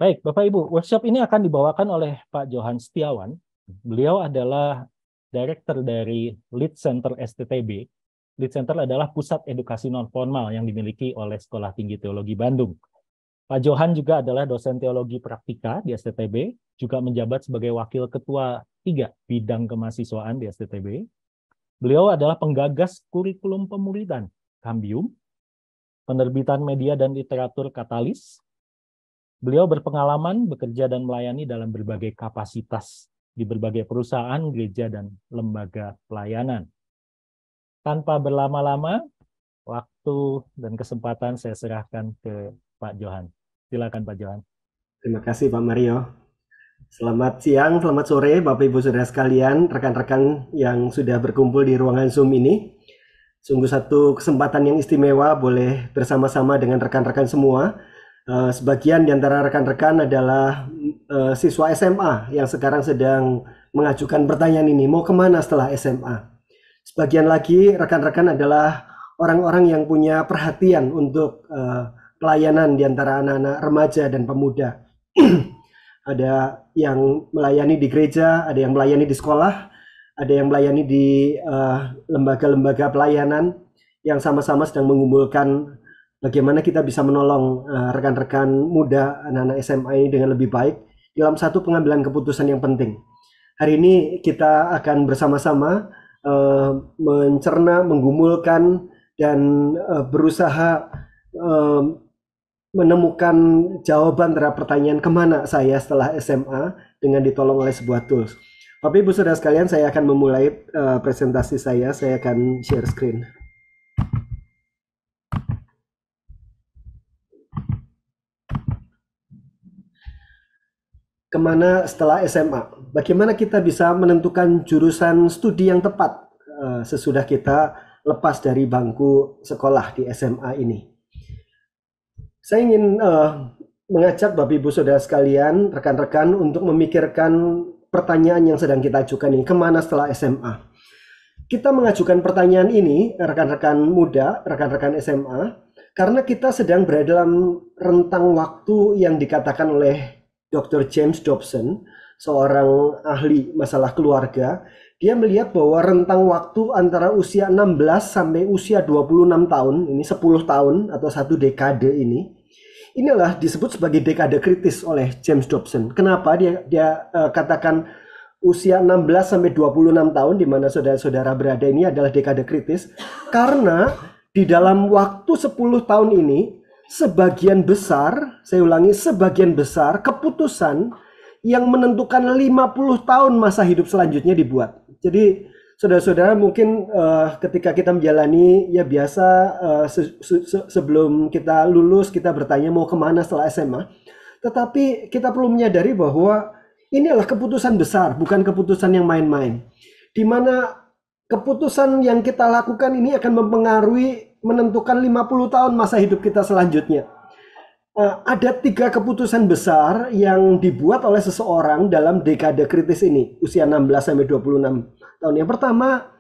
Baik, Bapak Ibu, workshop ini akan dibawakan oleh Pak Johan Setiawan. Beliau adalah Director dari Lead Center STTB. Lead Center adalah pusat edukasi non-formal yang dimiliki oleh Sekolah Tinggi Teologi Bandung. Pak Johan juga adalah dosen teologi praktika di STTB, juga menjabat sebagai Wakil Ketua 3 Bidang Kemahasiswaan di STTB. Beliau adalah penggagas kurikulum pemuridan Cambium, penerbitan media dan literatur Katalis. Beliau berpengalaman bekerja dan melayani dalam berbagai kapasitas di berbagai perusahaan, gereja, dan lembaga pelayanan. Tanpa berlama-lama, waktu dan kesempatan saya serahkan ke Pak Johan. Silakan Pak Johan. Terima kasih Pak Mario. Selamat siang, selamat sore Bapak Ibu Saudara sekalian, rekan-rekan yang sudah berkumpul di ruangan Zoom ini. Sungguh satu kesempatan yang istimewa boleh bersama-sama dengan rekan-rekan semua. Sebagian di antara rekan-rekan adalah siswa SMA yang sekarang sedang mengajukan pertanyaan ini, mau kemana setelah SMA? Sebagian lagi rekan-rekan adalah orang-orang yang punya perhatian untuk pelayanan di antara anak-anak remaja dan pemuda. Ada yang melayani di gereja, ada yang melayani di sekolah, ada yang melayani di lembaga-lembaga pelayanan yang sama-sama sedang mengumpulkan bagaimana kita bisa menolong rekan-rekan muda, anak-anak SMA ini dengan lebih baik dalam satu pengambilan keputusan yang penting. Hari ini kita akan bersama-sama mencerna, menggumulkan, dan berusaha menemukan jawaban terhadap pertanyaan kemana saya setelah SMA dengan ditolong oleh sebuah tools. Bapak Ibu Saudara sekalian, saya akan memulai presentasi saya akan share screen. Kemana setelah SMA? Bagaimana kita bisa menentukan jurusan studi yang tepat sesudah kita lepas dari bangku sekolah di SMA ini? Saya ingin mengajak Bapak Ibu Saudara sekalian, rekan-rekan untuk memikirkan pertanyaan yang sedang kita ajukan ini, kemana setelah SMA? Kita mengajukan pertanyaan ini, rekan-rekan muda, rekan-rekan SMA, karena kita sedang berada dalam rentang waktu yang dikatakan oleh Dr. James Dobson, seorang ahli masalah keluarga. Dia melihat bahwa rentang waktu antara usia 16 sampai usia 26 tahun, ini 10 tahun atau satu dekade inilah disebut sebagai dekade kritis oleh James Dobson. Kenapa dia katakan usia 16 sampai 26 tahun di mana saudara-saudara berada ini adalah dekade kritis? Karena di dalam waktu 10 tahun ini sebagian besar, saya ulangi, sebagian besar keputusan yang menentukan 50 tahun masa hidup selanjutnya dibuat. Jadi saudara-saudara mungkin ketika kita menjalani ya biasa sebelum kita lulus kita bertanya mau kemana setelah SMA. Tetapi kita perlu menyadari bahwa ini adalah keputusan besar, bukan keputusan yang main-main. Di mana keputusan yang kita lakukan ini akan mempengaruhi menentukan 50 tahun masa hidup kita selanjutnya. Ada 3 keputusan besar yang dibuat oleh seseorang dalam dekade kritis ini, usia 16 sampai 26 tahun. Yang pertama,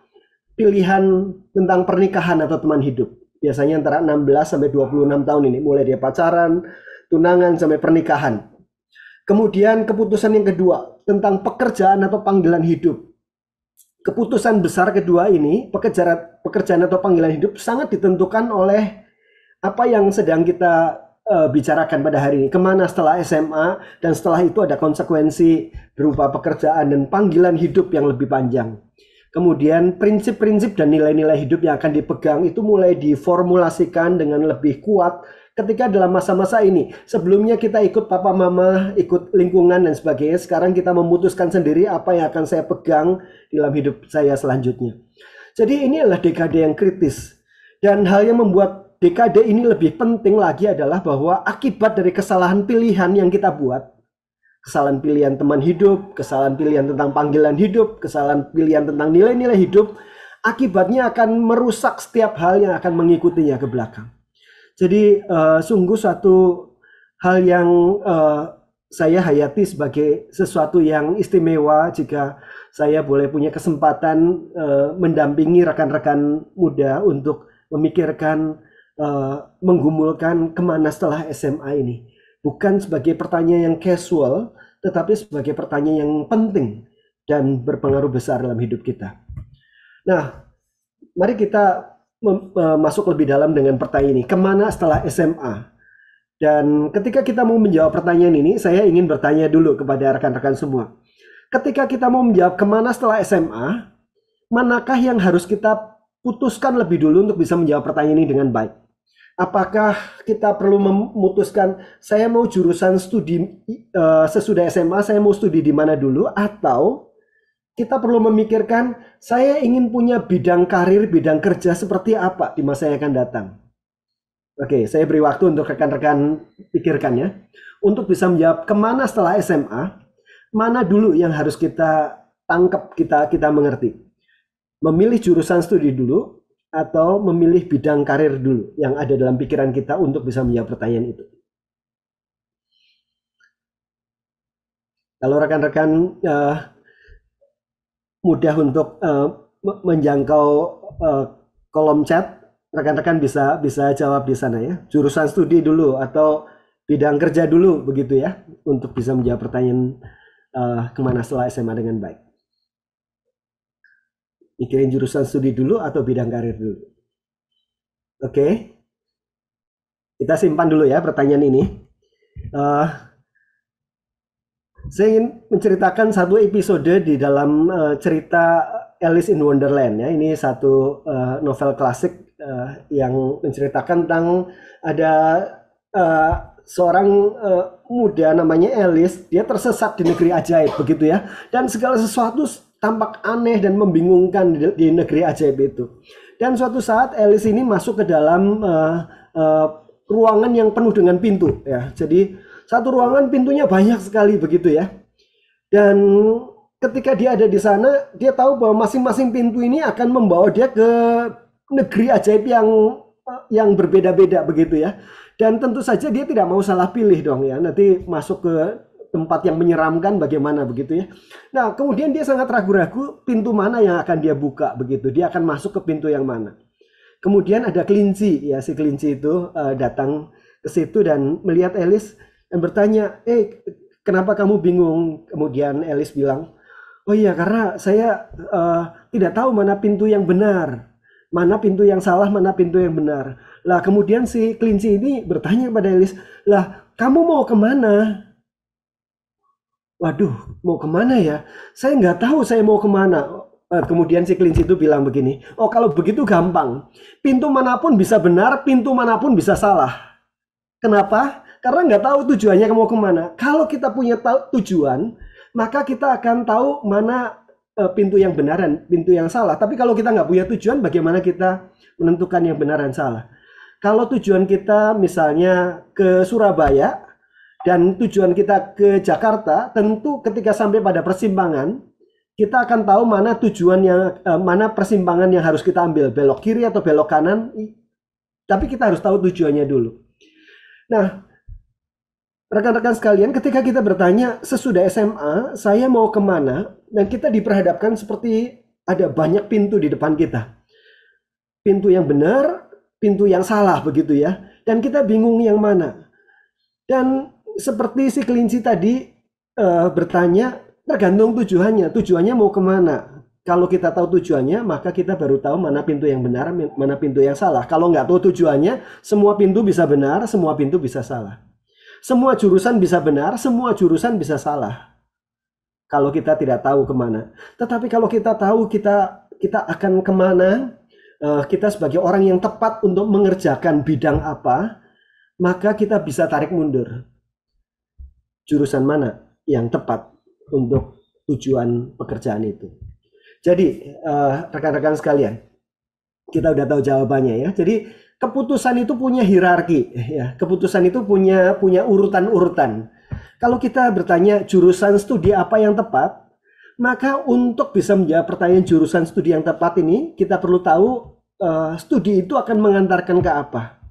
pilihan tentang pernikahan atau teman hidup. Biasanya antara 16 sampai 26 tahun ini, mulai dia pacaran, tunangan sampai pernikahan. Kemudian keputusan yang kedua, tentang pekerjaan atau panggilan hidup. Keputusan besar kedua ini, pekerjaan atau panggilan hidup sangat ditentukan oleh apa yang sedang kita bicarakan pada hari ini. Kemana setelah SMA, dan setelah itu ada konsekuensi berupa pekerjaan dan panggilan hidup yang lebih panjang. Kemudian prinsip-prinsip dan nilai-nilai hidup yang akan dipegang itu mulai diformulasikan dengan lebih kuat ketika dalam masa-masa ini. Sebelumnya kita ikut papa mama, ikut lingkungan dan sebagainya. Sekarang kita memutuskan sendiri apa yang akan saya pegang dalam hidup saya selanjutnya. Jadi ini adalah dekade yang kritis. Dan hal yang membuat dekade ini lebih penting lagi adalah bahwa akibat dari kesalahan pilihan yang kita buat, kesalahan pilihan teman hidup, kesalahan pilihan tentang panggilan hidup, kesalahan pilihan tentang nilai-nilai hidup, akibatnya akan merusak setiap hal yang akan mengikutinya ke belakang. Jadi sungguh satu hal yang saya hayati sebagai sesuatu yang istimewa jika saya boleh punya kesempatan mendampingi rekan-rekan muda untuk memikirkan, menggumulkan kemana setelah SMA ini. bukan sebagai pertanyaan yang casual, tetapi sebagai pertanyaan yang penting dan berpengaruh besar dalam hidup kita. Nah, mari kita masuk lebih dalam dengan pertanyaan ini. Kemana setelah SMA? Dan ketika kita mau menjawab pertanyaan ini, saya ingin bertanya dulu kepada rekan-rekan semua. Ketika kita mau menjawab kemana setelah SMA, manakah yang harus kita putuskan lebih dulu untuk bisa menjawab pertanyaan ini dengan baik? Apakah kita perlu memutuskan saya mau jurusan studi sesudah SMA, saya mau studi di mana dulu, atau kita perlu memikirkan saya ingin punya bidang karir, bidang kerja seperti apa di masa yang akan datang. Oke, saya beri waktu untuk rekan-rekan pikirkan ya. Untuk bisa menjawab kemana setelah SMA, mana dulu yang harus kita tangkap, kita mengerti. Memilih jurusan studi dulu atau memilih bidang karir dulu yang ada dalam pikiran kita untuk bisa menjawab pertanyaan itu. Kalau rekan-rekan mudah untuk menjangkau kolom chat, rekan-rekan bisa jawab di sana ya. Jurusan studi dulu atau bidang kerja dulu begitu ya, untuk bisa menjawab pertanyaan kemana setelah SMA dengan baik. Mikirin jurusan studi dulu atau bidang karir dulu. Oke. Kita simpan dulu ya pertanyaan ini. Saya ingin menceritakan satu episode di dalam cerita Alice in Wonderland ya. Ini satu novel klasik yang menceritakan tentang ada seorang muda namanya Alice. Dia tersesat di negeri ajaib begitu ya. Dan segala sesuatu tampak aneh dan membingungkan di negeri ajaib itu. Dan suatu saat Alice ini masuk ke dalam ruangan yang penuh dengan pintu ya. Jadi satu ruangan pintunya banyak sekali begitu ya. Dan ketika dia ada di sana, dia tahu bahwa masing-masing pintu ini akan membawa dia ke negeri ajaib yang berbeda-beda begitu ya. Dan tentu saja dia tidak mau salah pilih dong ya. Nanti masuk ke tempat yang menyeramkan bagaimana begitu ya. Nah, kemudian dia sangat ragu-ragu pintu mana yang akan dia buka begitu. Dia akan masuk ke pintu yang mana. Kemudian ada kelinci ya, si kelinci itu datang ke situ dan melihat Alice dan bertanya, kenapa kamu bingung? Kemudian Alice bilang, oh iya karena saya tidak tahu mana pintu yang benar, mana pintu yang salah, mana pintu yang benar. Lah kemudian si kelinci ini bertanya kepada Alice, lah kamu mau kemana? Waduh, mau kemana ya? Saya nggak tahu saya mau kemana. Kemudian si kelinci itu bilang begini, oh kalau begitu gampang. Pintu manapun bisa benar, pintu manapun bisa salah. Kenapa? Karena nggak tahu tujuannya mau kemana. Kalau kita punya tujuan, maka kita akan tahu mana pintu yang benar dan pintu yang salah. Tapi kalau kita nggak punya tujuan, bagaimana kita menentukan yang benar dan salah? Kalau tujuan kita misalnya ke Surabaya, dan tujuan kita ke Jakarta, tentu ketika sampai pada persimpangan, kita akan tahu mana tujuan mana persimpangan yang harus kita ambil, belok kiri atau belok kanan. Tapi kita harus tahu tujuannya dulu. Nah, rekan-rekan sekalian, ketika kita bertanya sesudah SMA, saya mau kemana? Dan kita diperhadapkan seperti ada banyak pintu di depan kita. Pintu yang benar, pintu yang salah begitu ya. Dan kita bingung yang mana. Dan seperti si kelinci tadi bertanya, tergantung tujuannya. Tujuannya mau kemana? Kalau kita tahu tujuannya, maka kita baru tahu mana pintu yang benar, mana pintu yang salah. Kalau nggak tahu tujuannya, semua pintu bisa benar, semua pintu bisa salah. Semua jurusan bisa benar, semua jurusan bisa salah. Kalau kita tidak tahu kemana. Tetapi kalau kita tahu kita akan kemana, kita sebagai orang yang tepat untuk mengerjakan bidang apa, maka kita bisa tarik mundur. Jurusan mana yang tepat untuk tujuan pekerjaan itu. Jadi rekan-rekan sekalian, kita udah tahu jawabannya ya. Jadi keputusan itu punya hierarki ya. Keputusan itu punya urutan-urutan. Kalau kita bertanya jurusan studi apa yang tepat, maka untuk bisa menjawab pertanyaan jurusan studi yang tepat ini, kita perlu tahu studi itu akan mengantarkan ke apa.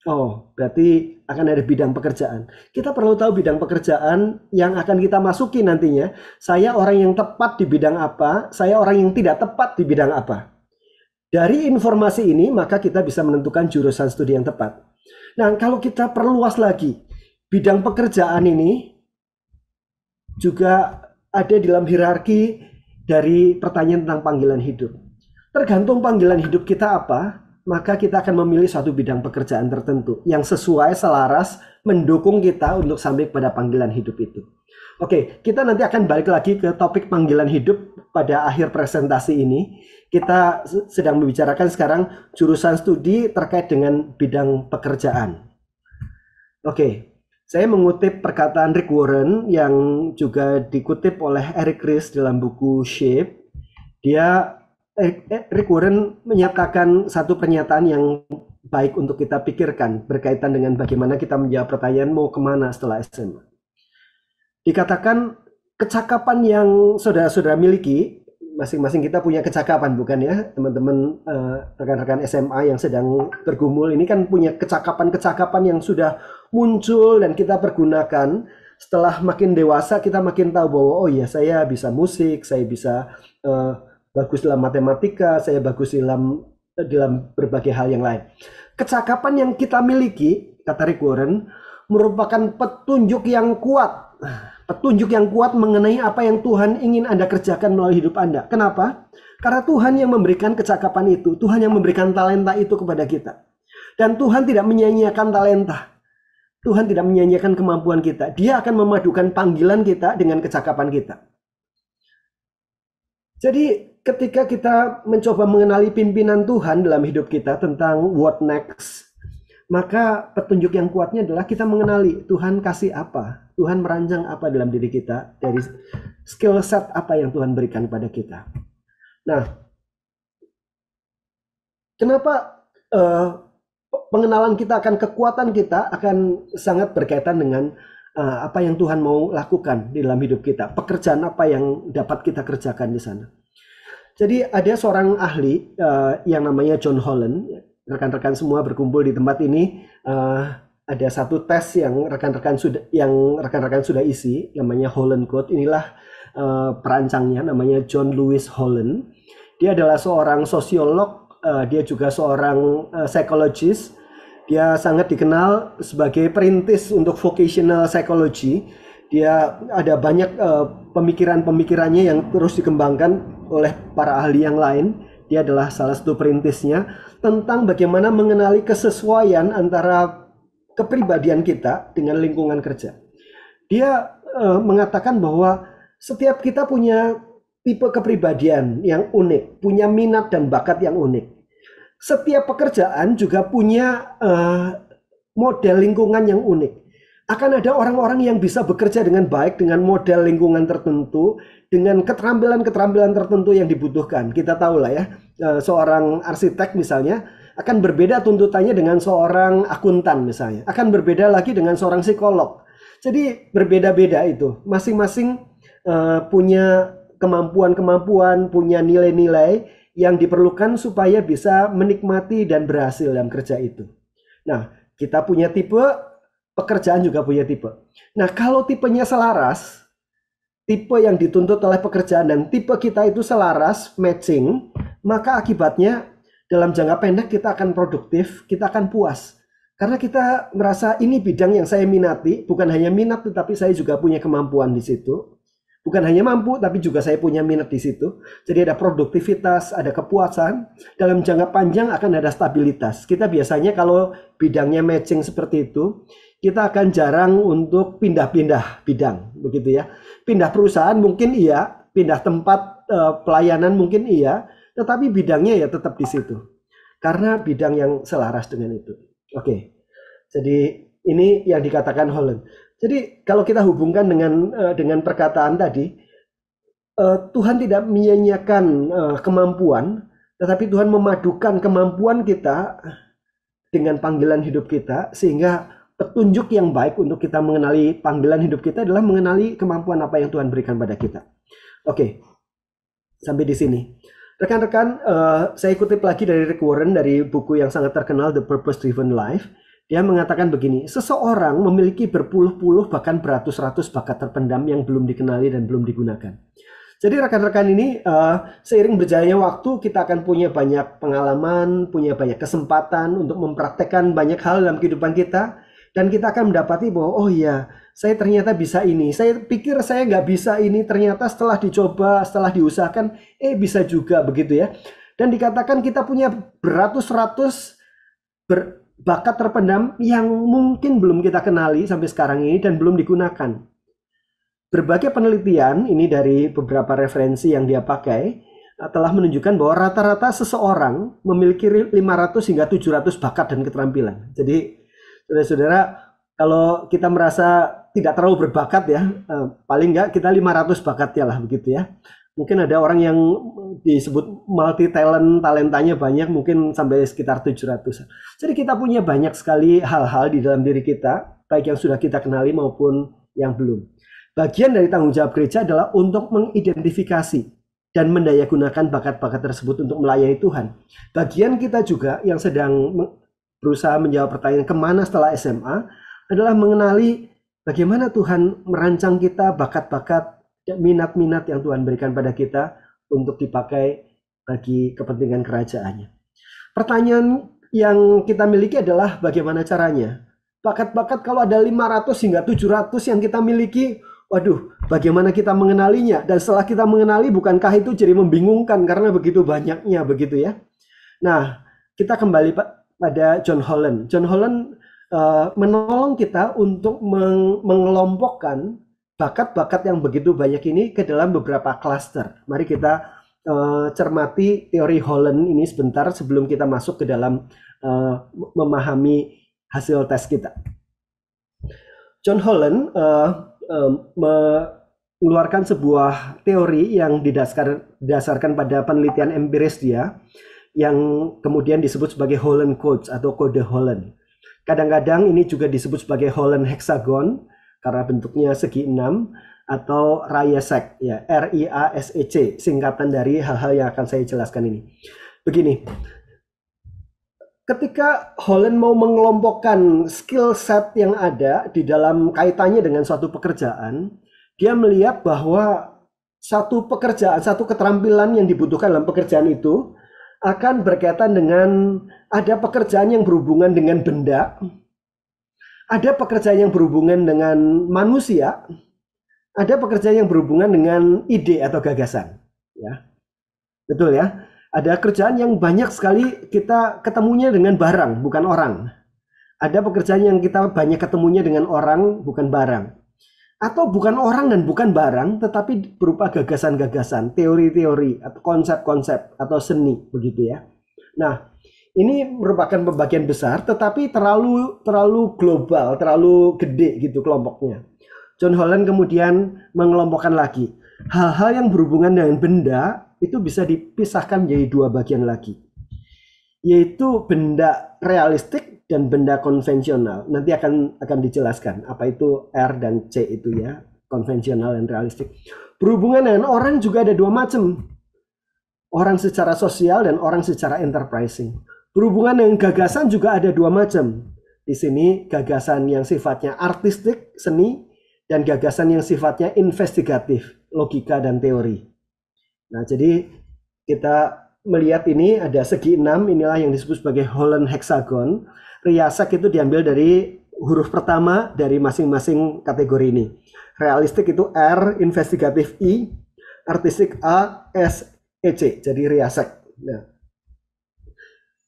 Oh, berarti akan ada bidang pekerjaan. Kita perlu tahu bidang pekerjaan yang akan kita masuki nantinya. Saya orang yang tepat di bidang apa, saya orang yang tidak tepat di bidang apa. Dari informasi ini, maka kita bisa menentukan jurusan studi yang tepat. Nah, kalau kita perluas lagi, bidang pekerjaan ini juga ada dalam hierarki dari pertanyaan tentang panggilan hidup. Tergantung panggilan hidup kita apa, maka kita akan memilih suatu bidang pekerjaan tertentu yang sesuai, selaras, mendukung kita untuk sampai pada panggilan hidup itu. Oke, kita nanti akan balik lagi ke topik panggilan hidup pada akhir presentasi ini. Kita sedang membicarakan sekarang jurusan studi terkait dengan bidang pekerjaan. Oke, saya mengutip perkataan Rick Warren yang juga dikutip oleh Eric Ries dalam buku Shape. Rick Warren menyatakan satu pernyataan yang baik untuk kita pikirkan berkaitan dengan bagaimana kita menjawab pertanyaan mau kemana setelah SMA. Dikatakan kecakapan yang saudara-saudara miliki, masing-masing kita punya kecakapan, bukan ya teman-teman, rekan-rekan SMA yang sedang bergumul ini kan punya kecakapan-kecakapan yang sudah muncul dan kita pergunakan. Setelah makin dewasa kita makin tahu bahwa oh iya, saya bisa musik, saya bisa bagus dalam matematika, saya bagus dalam berbagai hal yang lain. Kecakapan yang kita miliki, kata Rick Warren, merupakan petunjuk yang kuat mengenai apa yang Tuhan ingin Anda kerjakan melalui hidup Anda. Kenapa? Karena Tuhan yang memberikan kecakapan itu, Tuhan yang memberikan talenta itu kepada kita. Dan Tuhan tidak menyia-nyiakan talenta. Tuhan tidak menyia-nyiakan kemampuan kita. Dia akan memadukan panggilan kita dengan kecakapan kita. Jadi ketika kita mencoba mengenali pimpinan Tuhan dalam hidup kita tentang what next, maka petunjuk yang kuatnya adalah kita mengenali Tuhan kasih apa, Tuhan merancang apa dalam diri kita, dari skill set apa yang Tuhan berikan kepada kita. Nah, kenapa pengenalan kita akan kekuatan kita akan sangat berkaitan dengan apa yang Tuhan mau lakukan di dalam hidup kita, pekerjaan apa yang dapat kita kerjakan di sana. Jadi ada seorang ahli yang namanya John Holland. Rekan-rekan semua berkumpul di tempat ini. Ada satu tes yang rekan-rekan sudah isi, namanya Holland Code. Inilah perancangnya, namanya John Lewis Holland. Dia adalah seorang sosiolog, dia juga seorang psikologis. Dia sangat dikenal sebagai perintis untuk vocational psychology. Dia ada banyak pemikiran-pemikirannya yang terus dikembangkan oleh para ahli yang lain. Dia adalah salah satu perintisnya tentang bagaimana mengenali kesesuaian antara kepribadian kita dengan lingkungan kerja. Dia mengatakan bahwa setiap kita punya tipe kepribadian yang unik, punya minat dan bakat yang unik. Setiap pekerjaan juga punya model lingkungan yang unik. Akan ada orang-orang yang bisa bekerja dengan baik dengan model lingkungan tertentu, dengan keterampilan-keterampilan tertentu yang dibutuhkan. Kita tahu lah ya, seorang arsitek misalnya akan berbeda tuntutannya dengan seorang akuntan misalnya. Akan berbeda lagi dengan seorang psikolog. Jadi berbeda-beda itu. Masing-masing punya kemampuan-kemampuan, punya nilai-nilai yang diperlukan supaya bisa menikmati dan berhasil dalam kerja itu. Nah, kita punya tipe, pekerjaan juga punya tipe. Nah, kalau tipenya selaras, tipe yang dituntut oleh pekerjaan dan tipe kita itu selaras, matching, maka akibatnya dalam jangka pendek kita akan produktif, kita akan puas. Karena kita merasa ini bidang yang saya minati, bukan hanya minat tetapi saya juga punya kemampuan di situ. Bukan hanya mampu tapi juga saya punya minat di situ. Jadi ada produktivitas, ada kepuasan. Dalam jangka panjang akan ada stabilitas. Kita biasanya kalau bidangnya matching seperti itu, kita akan jarang untuk pindah-pindah bidang, begitu ya. Pindah perusahaan mungkin iya, pindah tempat pelayanan mungkin iya, tetapi bidangnya ya tetap di situ. Karena bidang yang selaras dengan itu. Oke. Jadi ini yang dikatakan Holland. Jadi kalau kita hubungkan dengan perkataan tadi, Tuhan tidak menyia-nyiakan kemampuan, tetapi Tuhan memadukan kemampuan kita dengan panggilan hidup kita, sehingga petunjuk yang baik untuk kita mengenali panggilan hidup kita adalah mengenali kemampuan apa yang Tuhan berikan pada kita. Oke, sampai di sini. Rekan-rekan, saya kutip lagi dari Rick Warren dari buku yang sangat terkenal The Purpose Driven Life. Dia mengatakan begini, seseorang memiliki berpuluh-puluh bahkan beratus-ratus bakat terpendam yang belum dikenali dan belum digunakan. Jadi rekan-rekan ini seiring berjalannya waktu kita akan punya banyak pengalaman, punya banyak kesempatan untuk mempraktekkan banyak hal dalam kehidupan kita Dan kita akan mendapati bahwa, oh iya, saya ternyata bisa ini. Saya pikir saya nggak bisa ini, ternyata setelah dicoba, setelah diusahakan, bisa juga begitu ya. Dan dikatakan kita punya beratus-ratus bakat terpendam yang mungkin belum kita kenali sampai sekarang ini dan belum digunakan. Berbagai penelitian, ini dari beberapa referensi yang dia pakai, telah menunjukkan bahwa rata-rata seseorang memiliki 500 hingga 700 bakat dan keterampilan. Jadi, saudara-saudara, kalau kita merasa tidak terlalu berbakat ya, paling enggak kita 500 bakatnya lah begitu ya. Mungkin ada orang yang disebut multi talent, talentanya banyak, mungkin sampai sekitar 700. Jadi kita punya banyak sekali hal-hal di dalam diri kita, baik yang sudah kita kenali maupun yang belum. Bagian dari tanggung jawab gereja adalah untuk mengidentifikasi dan mendayagunakan bakat-bakat tersebut untuk melayani Tuhan. Bagian kita juga yang sedang berusaha menjawab pertanyaan kemana setelah SMA adalah mengenali bagaimana Tuhan merancang kita, bakat-bakat, minat-minat yang Tuhan berikan pada kita untuk dipakai bagi kepentingan kerajaannya. Pertanyaan yang kita miliki adalah bagaimana caranya. Bakat-bakat kalau ada 500 hingga 700 yang kita miliki, waduh, bagaimana kita mengenalinya? Dan setelah kita mengenali, bukankah itu jadi membingungkan karena begitu banyaknya begitu ya? Nah, kita kembali pada John Holland. John Holland menolong kita untuk mengelompokkan bakat-bakat yang begitu banyak ini ke dalam beberapa klaster. Mari kita cermati teori Holland ini sebentar sebelum kita masuk ke dalam memahami hasil tes kita. John Holland mengeluarkan sebuah teori yang didasarkan pada penelitian empiris dia, yang kemudian disebut sebagai Holland Codes atau kode Holland. Kadang-kadang ini juga disebut sebagai Holland Hexagon karena bentuknya segi 6, atau RIASEC, ya, RIASEC, singkatan dari hal-hal yang akan saya jelaskan ini. Begini, ketika Holland mau mengelompokkan skill set yang ada di dalam kaitannya dengan suatu pekerjaan, dia melihat bahwa satu pekerjaan, satu keterampilan yang dibutuhkan dalam pekerjaan itu akan berkaitan dengan ada pekerjaan yang berhubungan dengan benda, ada pekerjaan yang berhubungan dengan manusia, ada pekerjaan yang berhubungan dengan ide atau gagasan. Ya, betul ya. Ada kerjaan yang banyak sekali kita ketemunya dengan barang, bukan orang. Ada pekerjaan yang kita banyak ketemunya dengan orang, bukan barang. Atau bukan orang dan bukan barang, tetapi berupa gagasan-gagasan, teori-teori, atau konsep-konsep, atau seni, begitu ya. Nah, ini merupakan pembagian besar, tetapi terlalu global, terlalu gede gitu kelompoknya. John Holland kemudian mengelompokkan lagi. Hal-hal yang berhubungan dengan benda itu bisa dipisahkan menjadi dua bagian lagi, yaitu benda realistik dan benda konvensional. Nanti akan dijelaskan apa itu R dan C itu ya, konvensional dan realistik. Berhubungan dengan orang juga ada dua macam, orang secara sosial dan orang secara enterprising. Berhubungan dengan gagasan juga ada dua macam. Di sini gagasan yang sifatnya artistik, seni, dan gagasan yang sifatnya investigatif, logika dan teori. Nah, jadi kita melihat ini ada segi 6, inilah yang disebut sebagai Holland Hexagon. RIASEC itu diambil dari huruf pertama dari masing-masing kategori ini. Realistik itu R, investigatif I, artistik A, S, E, C. Jadi RIASEC.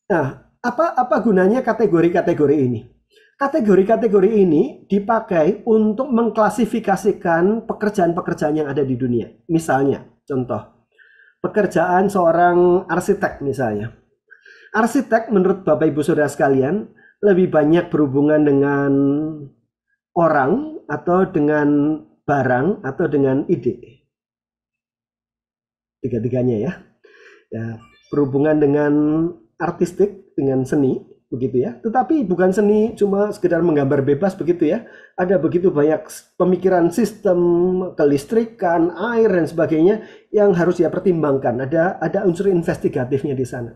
Nah, apa gunanya kategori-kategori ini? Kategori-kategori ini dipakai untuk mengklasifikasikan pekerjaan-pekerjaan yang ada di dunia. Misalnya, contoh, pekerjaan seorang arsitek misalnya. Arsitek menurut Bapak Ibu Saudara sekalian lebih banyak berhubungan dengan orang atau dengan barang atau dengan ide. Tiga-tiganya ya. Berhubungan dengan artistik, dengan seni, begitu ya. Tetapi bukan seni cuma sekedar menggambar bebas begitu ya. Ada begitu banyak pemikiran sistem, kelistrikan, air dan sebagainya yang harus dia pertimbangkan. Ada unsur investigatifnya di sana.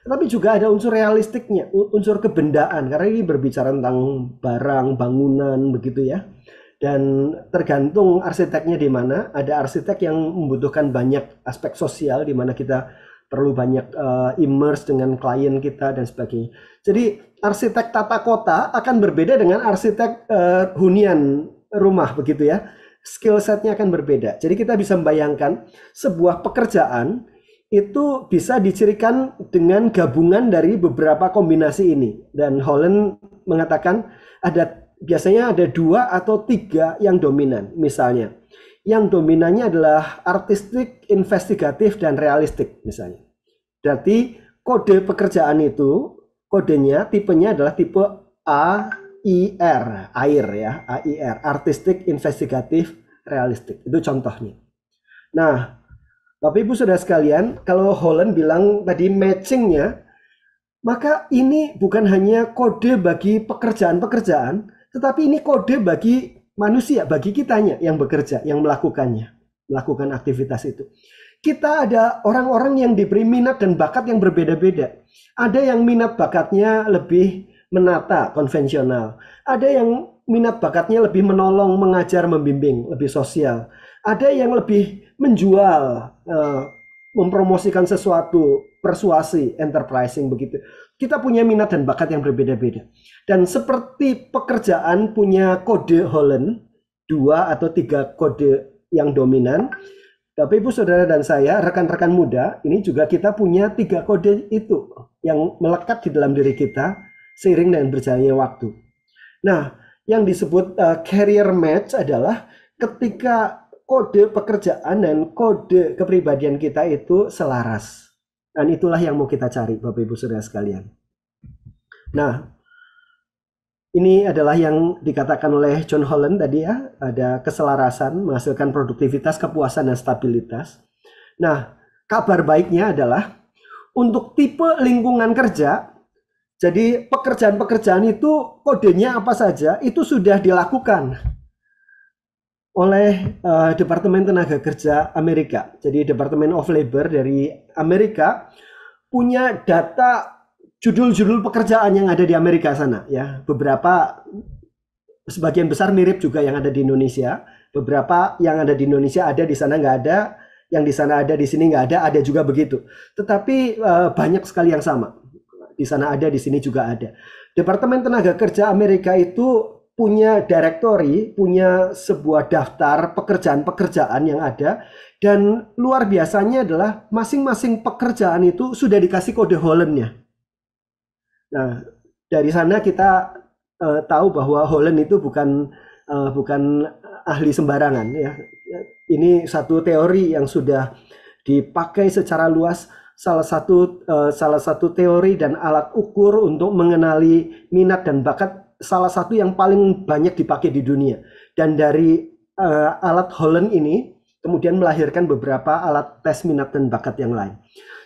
Tetapi juga ada unsur realistiknya, unsur kebendaan, karena ini berbicara tentang barang, bangunan begitu ya. Dan tergantung arsiteknya di mana. Ada arsitek yang membutuhkan banyak aspek sosial di mana kita perlu banyak immerse dengan klien kita dan sebagainya. Jadi arsitek tata kota akan berbeda dengan arsitek hunian rumah begitu ya. Skill setnya akan berbeda. Jadi kita bisa membayangkan sebuah pekerjaan itu bisa dicirikan dengan gabungan dari beberapa kombinasi ini. Dan Holland mengatakan biasanya ada 2 atau 3 yang dominan. Misalnya, yang dominannya adalah artistik, investigatif, dan realistik misalnya. Berarti kode pekerjaan itu, kodenya, tipenya adalah tipe AIR, air ya, AIR, artistik, investigatif, realistik. Itu contohnya. Nah, Bapak Ibu Saudara sekalian, kalau Holland bilang tadi matchingnya, maka ini bukan hanya kode bagi pekerjaan-pekerjaan, tetapi ini kode bagi manusia, bagi kitanya yang bekerja, yang melakukannya, melakukan aktivitas itu. Kita ada orang-orang yang diberi minat dan bakat yang berbeda-beda. Ada yang minat bakatnya lebih menata, konvensional. Ada yang minat bakatnya lebih menolong, mengajar, membimbing, lebih sosial. Ada yang lebih menjual, mempromosikan sesuatu, persuasi, enterprising begitu. Kita punya minat dan bakat yang berbeda-beda. Dan seperti pekerjaan punya kode Holland, 2 atau 3 kode yang dominan, Bapak Ibu Saudara dan saya, rekan-rekan muda, ini juga kita punya 3 kode itu yang melekat di dalam diri kita seiring dengan berjalannya waktu. Nah, yang disebut career match adalah ketika kode pekerjaan dan kode kepribadian kita itu selaras. Dan itulah yang mau kita cari, Bapak Ibu Saudara sekalian. Nah, ini adalah yang dikatakan oleh John Holland tadi ya, ada keselarasan, menghasilkan produktivitas, kepuasan, dan stabilitas. Nah, kabar baiknya adalah untuk tipe lingkungan kerja, jadi pekerjaan-pekerjaan itu kodenya apa saja, itu sudah dilakukan oleh Departemen Tenaga Kerja Amerika. Jadi Department of Labor dari Amerika punya data judul-judul pekerjaan yang ada di Amerika sana ya. Beberapa, sebagian besar mirip juga yang ada di Indonesia. Beberapa yang ada di Indonesia ada, di sana nggak ada. Yang di sana ada, di sini nggak ada juga begitu. Tetapi banyak sekali yang sama. Di sana ada, di sini juga ada. Departemen Tenaga Kerja Amerika itu punya directory, punya sebuah daftar pekerjaan-pekerjaan yang ada, dan luar biasanya adalah masing-masing pekerjaan itu sudah dikasih kode Holland-nya. Nah, dari sana kita tahu bahwa Holland itu bukan ahli sembarangan ya. Ini satu teori yang sudah dipakai secara luas, salah satu teori dan alat ukur untuk mengenali minat dan bakat, salah satu yang paling banyak dipakai di dunia. Dan dari alat Holland ini kemudian melahirkan beberapa alat tes minat dan bakat yang lain.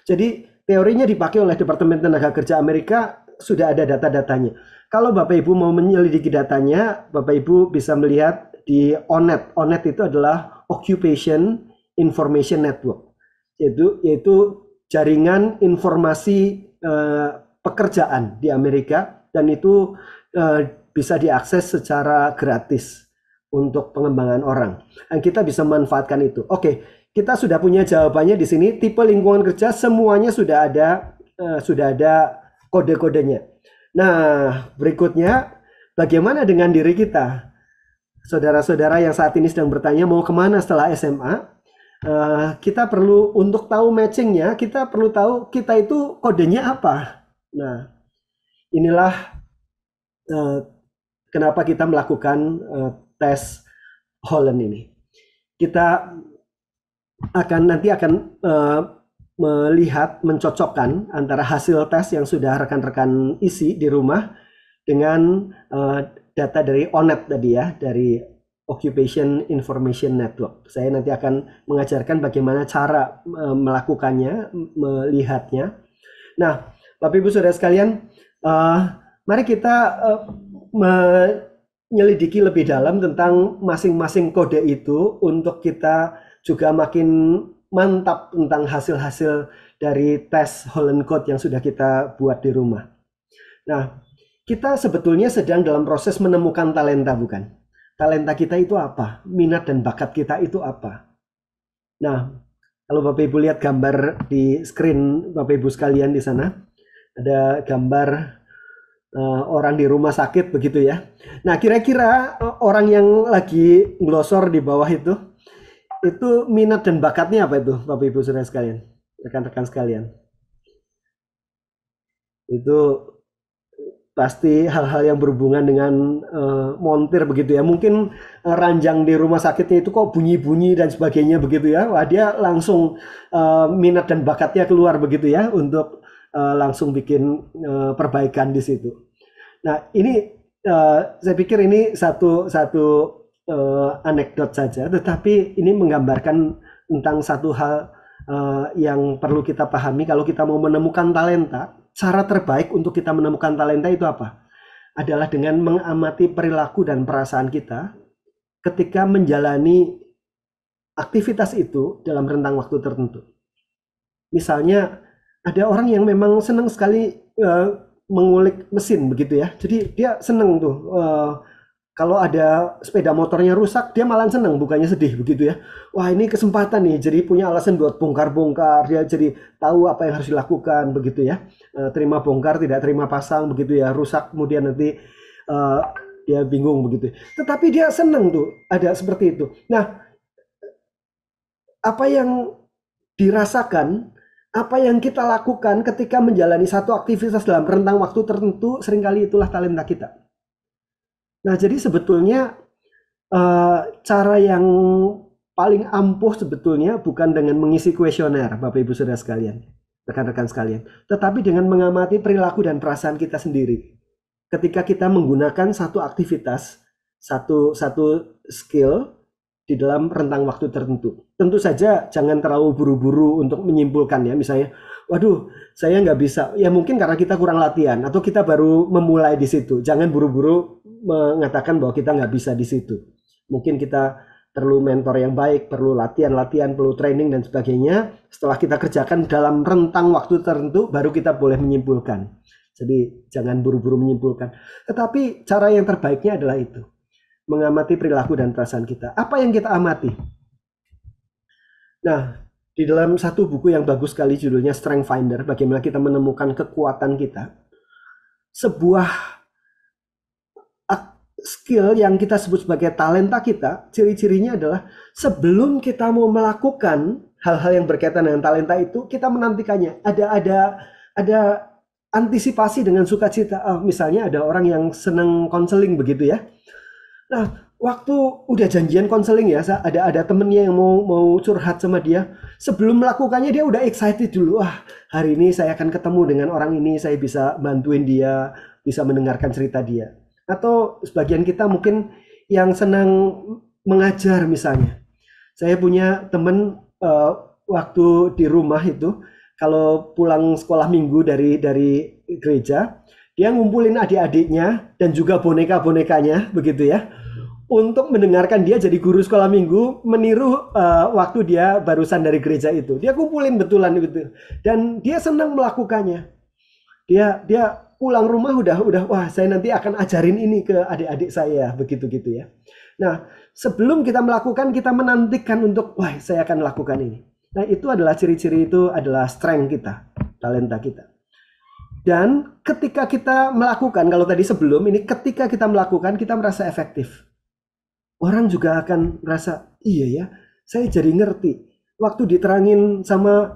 Jadi teorinya dipakai oleh Departemen Tenaga Kerja Amerika, sudah ada data-datanya. Kalau Bapak Ibu mau menyelidiki datanya, Bapak Ibu bisa melihat di ONET. ONET itu adalah Occupation Information Network, yaitu jaringan informasi pekerjaan di Amerika, dan itu bisa diakses secara gratis untuk pengembangan orang. Dan kita bisa memanfaatkan itu. Oke, kita sudah punya jawabannya di sini. Tipe lingkungan kerja semuanya sudah ada kode-kodenya. Nah, berikutnya bagaimana dengan diri kita? Saudara-saudara yang saat ini sedang bertanya mau kemana setelah SMA? Kita perlu, untuk tahu matchingnya, kita perlu tahu kita itu kodenya apa. Nah, inilah kenapa kita melakukan tes Holland ini. Kita nanti akan melihat, mencocokkan antara hasil tes yang sudah rekan-rekan isi di rumah dengan data dari ONET tadi ya, dari Occupation Information Network. Saya nanti akan mengajarkan bagaimana cara melakukannya, melihatnya. Nah, Bapak Ibu Saudara sekalian, mari kita menyelidiki lebih dalam tentang masing-masing kode itu untuk kita juga makin mantap tentang hasil-hasil dari tes Holland Code yang sudah kita buat di rumah. Nah, kita sebetulnya sedang dalam proses menemukan talenta, bukan? Talenta kita itu apa? Minat dan bakat kita itu apa? Nah, Kalau Bapak Ibu lihat gambar di screen Bapak Ibu sekalian di sana, ada gambar orang di rumah sakit begitu ya. Nah, kira-kira orang yang lagi nglosor di bawah itu minat dan bakatnya apa itu, Bapak Ibu saudara sekalian, rekan-rekan sekalian? Itu pasti hal-hal yang berhubungan dengan montir begitu ya. Mungkin ranjang di rumah sakitnya itu kok bunyi-bunyi dan sebagainya begitu ya. Wah, dia langsung minat dan bakatnya keluar begitu ya untuk langsung bikin perbaikan di situ. Nah, ini saya pikir ini satu anekdot saja, tetapi ini menggambarkan tentang satu hal yang perlu kita pahami. Kalau kita mau menemukan talenta, cara terbaik untuk kita menemukan talenta itu apa? Adalah dengan mengamati perilaku dan perasaan kita ketika menjalani aktivitas itu dalam rentang waktu tertentu. Misalnya ada orang yang memang senang sekali mengulik mesin begitu ya. Jadi dia senang tuh kalau ada sepeda motornya rusak, dia malah senang, bukannya sedih begitu ya. Wah, ini kesempatan nih, jadi punya alasan buat bongkar-bongkar, dia jadi tahu apa yang harus dilakukan begitu ya. Terima bongkar, tidak terima pasang begitu ya, rusak kemudian nanti dia bingung begitu. Tetapi dia senang tuh, ada seperti itu. Nah, apa yang dirasakan, apa yang kita lakukan ketika menjalani satu aktivitas dalam rentang waktu tertentu, seringkali itulah talenta kita. Nah, jadi sebetulnya cara yang paling ampuh sebetulnya bukan dengan mengisi kuesioner, Bapak Ibu Saudara sekalian, rekan-rekan sekalian, tetapi dengan mengamati perilaku dan perasaan kita sendiri. Ketika kita menggunakan satu aktivitas, satu skill di dalam rentang waktu tertentu. Tentu saja jangan terlalu buru-buru untuk menyimpulkan ya, misalnya, waduh, saya nggak bisa. Ya mungkin karena kita kurang latihan atau kita baru memulai di situ. Jangan buru-buru mengatakan bahwa kita nggak bisa di situ. Mungkin kita perlu mentor yang baik, perlu latihan, perlu training dan sebagainya. Setelah kita kerjakan dalam rentang waktu tertentu, baru kita boleh menyimpulkan. Jadi jangan buru-buru menyimpulkan. Tetapi cara yang terbaiknya adalah itu. Mengamati perilaku dan perasaan kita. Apa yang kita amati? Nah, di dalam satu buku yang bagus sekali judulnya Strength Finder, bagaimana kita menemukan kekuatan kita. Sebuah skill yang kita sebut sebagai talenta kita, ciri-cirinya adalah sebelum kita mau melakukan hal-hal yang berkaitan dengan talenta itu, kita menantikannya. Ada antisipasi dengan sukacita. Misalnya ada orang yang senang konseling begitu ya. Nah, waktu udah janjian konseling ya, ada temennya yang mau curhat sama dia. Sebelum melakukannya dia udah excited dulu. Wah, hari ini saya akan ketemu dengan orang ini, saya bisa bantuin dia, bisa mendengarkan cerita dia. Atau sebagian kita mungkin yang senang mengajar misalnya. Saya punya temen waktu di rumah itu, kalau pulang sekolah minggu dari gereja, dia ngumpulin adik-adiknya dan juga boneka-bonekanya begitu ya, untuk mendengarkan dia jadi guru sekolah minggu, meniru waktu dia barusan dari gereja itu. Dia kumpulin betulan gitu dan dia senang melakukannya. Dia pulang rumah udah wah, saya nanti akan ajarin ini ke adik-adik saya begitu gitu ya. Nah, sebelum kita melakukan, kita menantikan untuk wah, saya akan melakukan ini. Nah, itu adalah ciri-ciri, itu adalah strength kita, talenta kita. Dan ketika kita melakukan, kalau tadi sebelum ini, ketika kita melakukan, kita merasa efektif. Orang juga akan merasa, iya ya, saya jadi ngerti. Waktu diterangin sama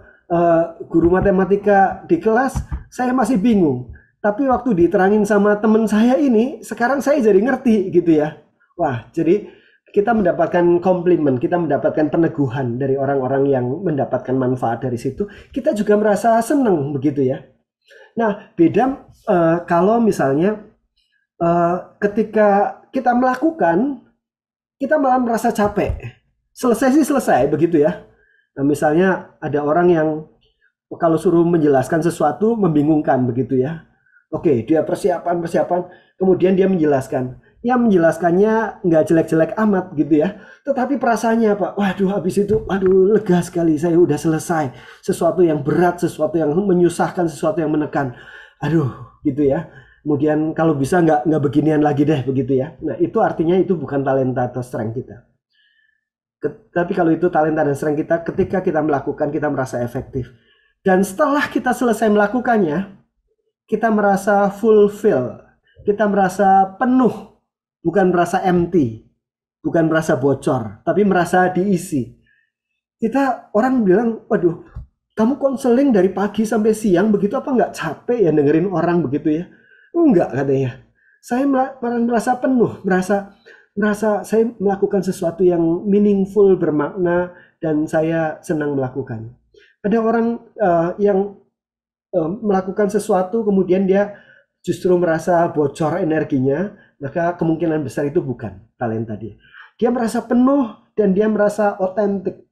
guru matematika di kelas, saya masih bingung. Tapi waktu diterangin sama teman saya ini, sekarang saya jadi ngerti gitu ya. Wah, jadi kita mendapatkan komplimen, kita mendapatkan peneguhan dari orang-orang yang mendapatkan manfaat dari situ. Kita juga merasa senang begitu ya. Nah, beda kalau misalnya ketika kita melakukan, kita malah merasa capek. Selesai sih selesai begitu ya. Nah, misalnya ada orang yang kalau suruh menjelaskan sesuatu membingungkan begitu ya. Oke, dia persiapan, kemudian dia menjelaskan. Ya menjelaskannya nggak jelek-jelek amat gitu ya. Tetapi perasaannya apa? Waduh, habis itu, waduh, lega sekali, saya udah selesai. Sesuatu yang berat, sesuatu yang menyusahkan, sesuatu yang menekan. Aduh, gitu ya. Kemudian kalau bisa nggak beginian lagi deh begitu ya. Nah, itu artinya itu bukan talenta atau strength kita. Tapi kalau itu talenta dan strength kita, ketika kita melakukan, kita merasa efektif. Dan setelah kita selesai melakukannya, kita merasa fulfill, kita merasa penuh, bukan merasa empty, bukan merasa bocor, tapi merasa diisi. Orang bilang, waduh, kamu konseling dari pagi sampai siang, begitu apa nggak capek ya dengerin orang begitu ya? Enggak, katanya. Saya merasa penuh, merasa saya melakukan sesuatu yang meaningful, bermakna, dan saya senang melakukan. Ada orang yang melakukan sesuatu kemudian dia justru merasa bocor energinya, maka kemungkinan besar itu bukan talenta dia. Dia merasa penuh dan dia merasa otentik,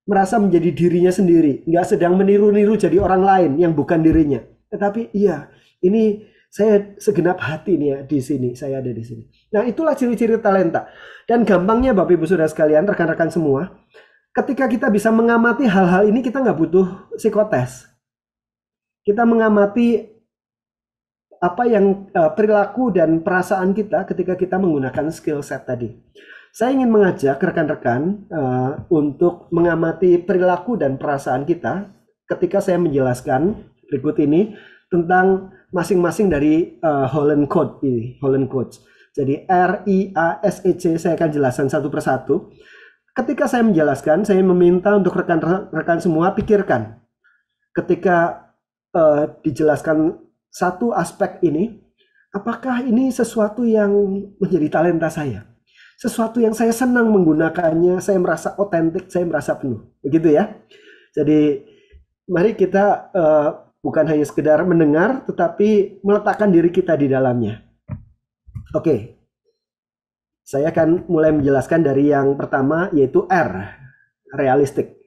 merasa menjadi dirinya sendiri, nggak sedang meniru-niru jadi orang lain yang bukan dirinya. Tetapi iya, ini saya segenap hati nih ya di sini, saya ada di sini. Nah, itulah ciri-ciri talenta. Dan gampangnya Bapak Ibu Saudara sekalian, rekan-rekan semua, ketika kita bisa mengamati hal-hal ini, kita nggak butuh psikotes. Kita mengamati apa yang perilaku dan perasaan kita ketika kita menggunakan skill set tadi. Saya ingin mengajak rekan-rekan untuk mengamati perilaku dan perasaan kita ketika saya menjelaskan berikut ini tentang masing-masing dari Holland Code ini, Holland Codes. Jadi RIASEC saya akan jelaskan satu persatu. Ketika saya menjelaskan, saya meminta untuk rekan-rekan semua pikirkan ketika dijelaskan satu aspek ini, apakah ini sesuatu yang menjadi talenta saya? Sesuatu yang saya senang menggunakannya, saya merasa otentik, saya merasa penuh. Begitu ya. Jadi mari kita bukan hanya sekedar mendengar, tetapi meletakkan diri kita di dalamnya. Oke, saya akan mulai menjelaskan dari yang pertama, yaitu R, realistik.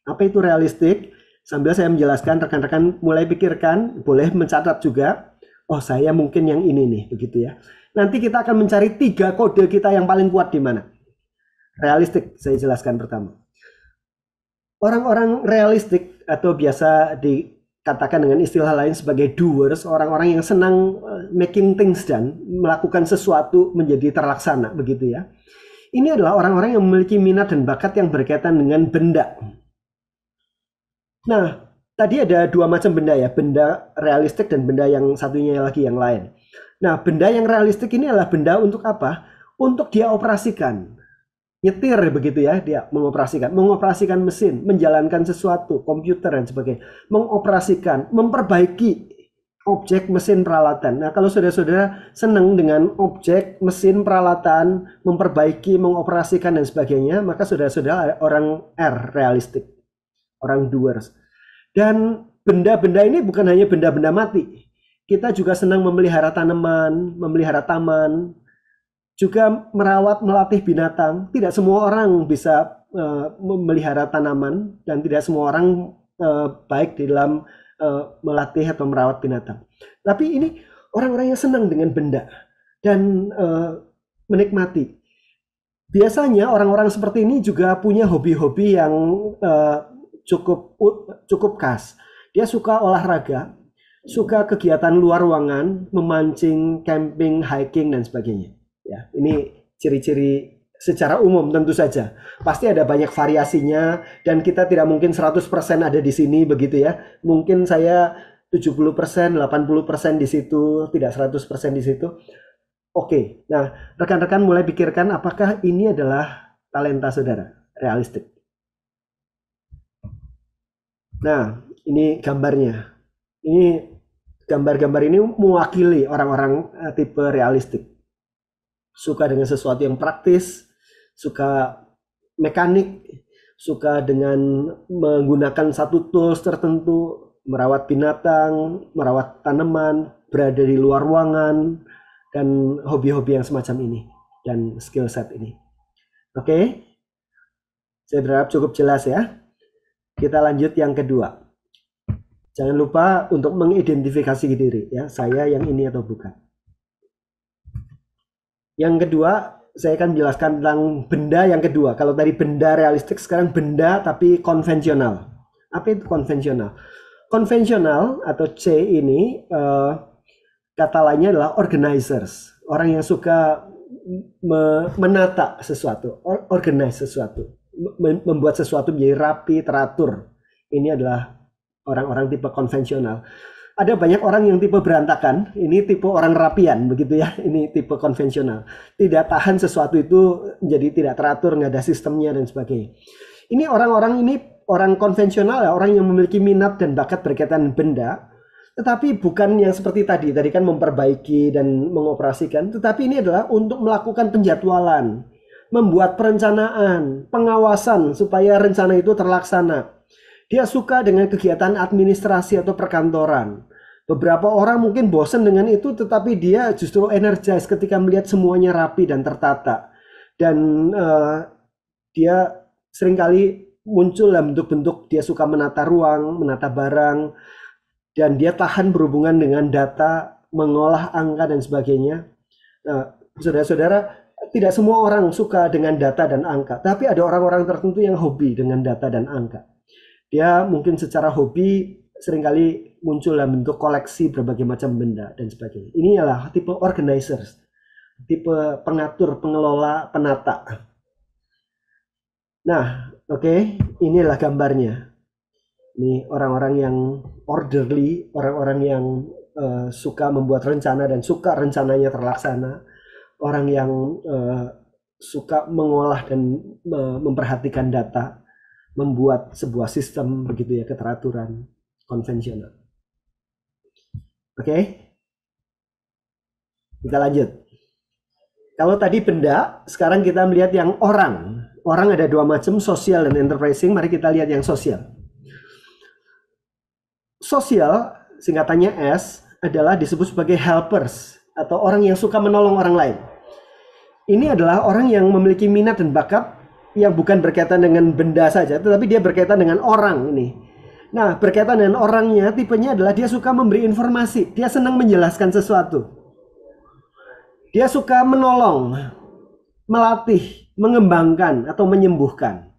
Apa itu realistik? Sambil saya menjelaskan, rekan-rekan mulai pikirkan, boleh mencatat juga. Oh, saya mungkin yang ini nih, begitu ya. Nanti kita akan mencari 3 kode kita yang paling kuat di mana. Realistik, saya jelaskan pertama. Orang-orang realistik atau biasa dikatakan dengan istilah lain sebagai doers, orang-orang yang senang making things done, melakukan sesuatu menjadi terlaksana, begitu ya. Ini adalah orang-orang yang memiliki minat dan bakat yang berkaitan dengan benda. Nah, tadi ada 2 macam benda ya, benda realistik dan benda yang satunya lagi yang lain. Nah, benda yang realistik ini adalah benda untuk apa? Untuk dia operasikan. Nyetir begitu ya, dia mengoperasikan mesin, menjalankan sesuatu, komputer dan sebagainya. Mengoperasikan, memperbaiki objek, mesin, peralatan. Nah, kalau saudara-saudara senang dengan objek, mesin, peralatan, memperbaiki, mengoperasikan dan sebagainya, maka saudara-saudara orang R, realistik. Orang doers. Dan benda-benda ini bukan hanya benda-benda mati. Kita juga senang memelihara tanaman, memelihara taman, juga merawat, melatih binatang. Tidak semua orang bisa memelihara tanaman dan tidak semua orang baik di dalam melatih atau merawat binatang. Tapi ini orang-orang yang senang dengan benda dan menikmati. Biasanya orang-orang seperti ini juga punya hobi-hobi yang cukup khas. Dia suka olahraga, suka kegiatan luar ruangan, memancing, camping, hiking dan sebagainya. Ya, ini ciri-ciri secara umum tentu saja. Pasti ada banyak variasinya dan kita tidak mungkin 100% ada di sini begitu ya. Mungkin saya 70%, 80% di situ, tidak 100% di situ. Oke. Nah, rekan-rekan mulai pikirkan apakah ini adalah talenta saudara, realistik. Nah, ini gambarnya. Ini gambar-gambar ini mewakili orang-orang tipe realistik. Suka dengan sesuatu yang praktis, suka mekanik, suka dengan menggunakan satu tools tertentu, merawat binatang, merawat tanaman, berada di luar ruangan, dan hobi-hobi yang semacam ini, dan skill set ini. Oke? Saya berharap cukup jelas ya. Kita lanjut yang kedua. Jangan lupa untuk mengidentifikasi diri ya, saya yang ini atau bukan. Yang kedua, saya akan menjelaskan tentang benda yang kedua. Kalau tadi benda realistik, sekarang benda tapi konvensional. Apa itu konvensional? Konvensional atau C ini kata lainnya adalah organizers. Orang yang suka menata sesuatu, organize sesuatu, membuat sesuatu menjadi rapi, teratur. Ini adalah orang-orang tipe konvensional. Ada banyak orang yang tipe berantakan, ini tipe orang rapian, begitu ya. Ini tipe konvensional. Tidak tahan sesuatu itu jadi tidak teratur, nggak ada sistemnya dan sebagainya. Ini orang-orang ini orang konvensional ya, orang yang memiliki minat dan bakat berkaitan benda, tetapi bukan yang seperti tadi kan memperbaiki dan mengoperasikan, tetapi ini adalah untuk melakukan penjadwalan, membuat perencanaan, pengawasan supaya rencana itu terlaksana. Dia suka dengan kegiatan administrasi atau perkantoran. Beberapa orang mungkin bosan dengan itu, tetapi dia justru energize ketika melihat semuanya rapi dan tertata. Dan dia seringkali muncul dalam bentuk-bentuk dia suka menata ruang, menata barang, dan dia tahan berhubungan dengan data, mengolah angka dan sebagainya. Nah, saudara-saudara, tidak semua orang suka dengan data dan angka, tapi ada orang-orang tertentu yang hobi dengan data dan angka. Dia mungkin secara hobi seringkali muncul dalam bentuk koleksi berbagai macam benda dan sebagainya. Ini adalah tipe organizers, tipe pengatur, pengelola, penata. Nah, oke, inilah gambarnya. Ini orang-orang yang orderly, orang-orang yang suka membuat rencana dan suka rencananya terlaksana, orang yang suka mengolah dan memperhatikan data, membuat sebuah sistem begitu ya, keteraturan konvensional. Oke, kita lanjut. Kalau tadi benda, sekarang kita melihat yang orang. Orang ada dua macam, sosial dan enterprising. Mari kita lihat yang sosial. Sosial, singkatannya S, adalah disebut sebagai helpers atau orang yang suka menolong orang lain. Ini adalah orang yang memiliki minat dan bakat yang bukan berkaitan dengan benda saja, tetapi dia berkaitan dengan orang ini. Nah, berkaitan dengan orangnya, tipenya adalah dia suka memberi informasi, dia senang menjelaskan sesuatu. Dia suka menolong, melatih, mengembangkan atau menyembuhkan.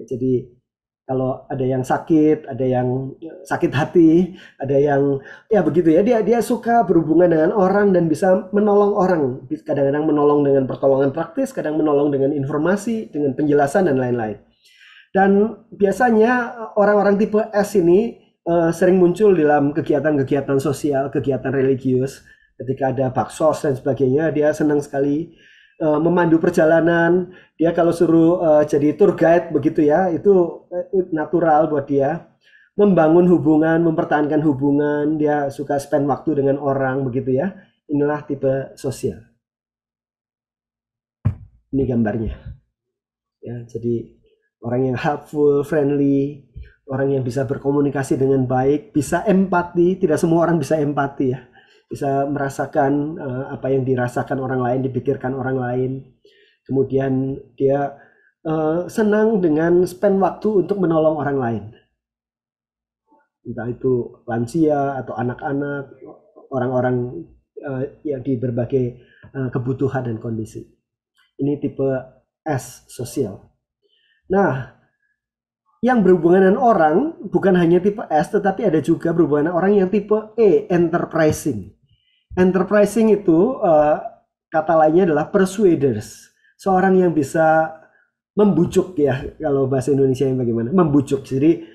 Jadi kalau ada yang sakit, ada yang sakit hati, ada yang ya begitu ya, dia suka berhubungan dengan orang dan bisa menolong orang. Kadang-kadang menolong dengan pertolongan praktis, kadang menolong dengan informasi, dengan penjelasan dan lain-lain. Dan biasanya orang-orang tipe S ini sering muncul dalam kegiatan-kegiatan sosial, kegiatan religius. Ketika ada baksos dan sebagainya, dia senang sekali memandu perjalanan. Dia kalau suruh jadi tour guide begitu ya, itu natural buat dia. Membangun hubungan, mempertahankan hubungan, dia suka spend waktu dengan orang begitu ya. Inilah tipe sosial. Ini gambarnya. Ya, jadi orang yang helpful, friendly, orang yang bisa berkomunikasi dengan baik, bisa empati. Tidak semua orang bisa empati ya. Bisa merasakan apa yang dirasakan orang lain, dipikirkan orang lain. Kemudian dia senang dengan spend waktu untuk menolong orang lain. Entah itu lansia atau anak-anak, orang-orang yang di berbagai kebutuhan dan kondisi. Ini tipe S, sosial. Nah, yang berhubungan dengan orang bukan hanya tipe S, tetapi ada juga berhubungan dengan orang yang tipe E, enterprising. Enterprising itu kata lainnya adalah persuaders, seorang yang bisa membujuk ya, kalau bahasa Indonesia yang bagaimana, membujuk. Jadi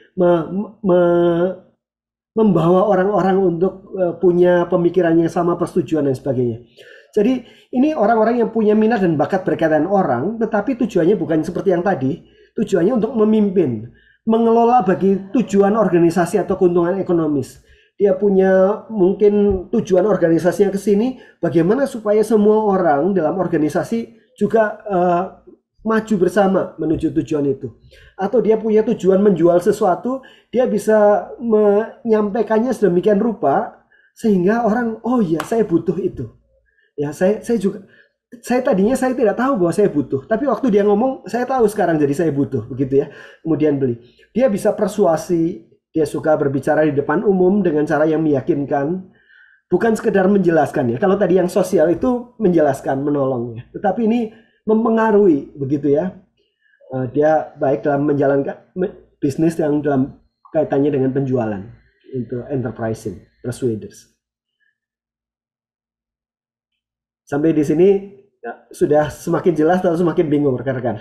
membawa orang-orang untuk punya pemikiran yang sama, persetujuan dan sebagainya. Jadi ini orang-orang yang punya minat dan bakat berkaitan orang, tetapi tujuannya bukan seperti yang tadi, tujuannya untuk memimpin, mengelola bagi tujuan organisasi atau keuntungan ekonomis. Dia punya mungkin tujuan organisasinya ke sini, bagaimana supaya semua orang dalam organisasi juga maju bersama menuju tujuan itu. Atau dia punya tujuan menjual sesuatu, dia bisa menyampaikannya sedemikian rupa sehingga orang, oh ya saya butuh itu. Ya saya juga, tadinya saya tidak tahu bahwa saya butuh, tapi waktu dia ngomong saya tahu sekarang, jadi saya butuh begitu ya. Kemudian beli. Dia bisa persuasi. Dia suka berbicara di depan umum dengan cara yang meyakinkan, bukan sekedar menjelaskan ya. Kalau tadi yang sosial itu menjelaskan, menolong ya. Tetapi ini mempengaruhi begitu ya. Dia baik dalam menjalankan bisnis yang dalam kaitannya dengan penjualan, itu enterprising, persuaders. Sampai di sini Ya, sudah semakin jelas atau semakin bingung rekan-rekan?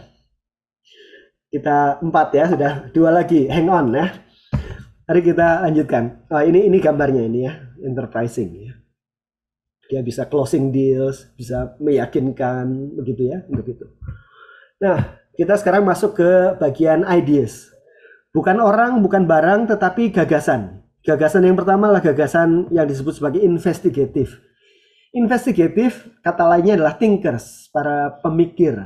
Kita 4 ya, sudah 2 lagi. Hang on ya. Mari kita lanjutkan. Ini gambarnya ini ya, enterprising ya. Dia bisa closing deals, bisa meyakinkan begitu ya, begitu. Nah, kita sekarang masuk ke bagian ideas. Bukan orang, bukan barang, tetapi gagasan. Gagasan yang pertama adalah gagasan yang disebut sebagai investigatif. Investigatif, kata lainnya adalah thinkers, para pemikir.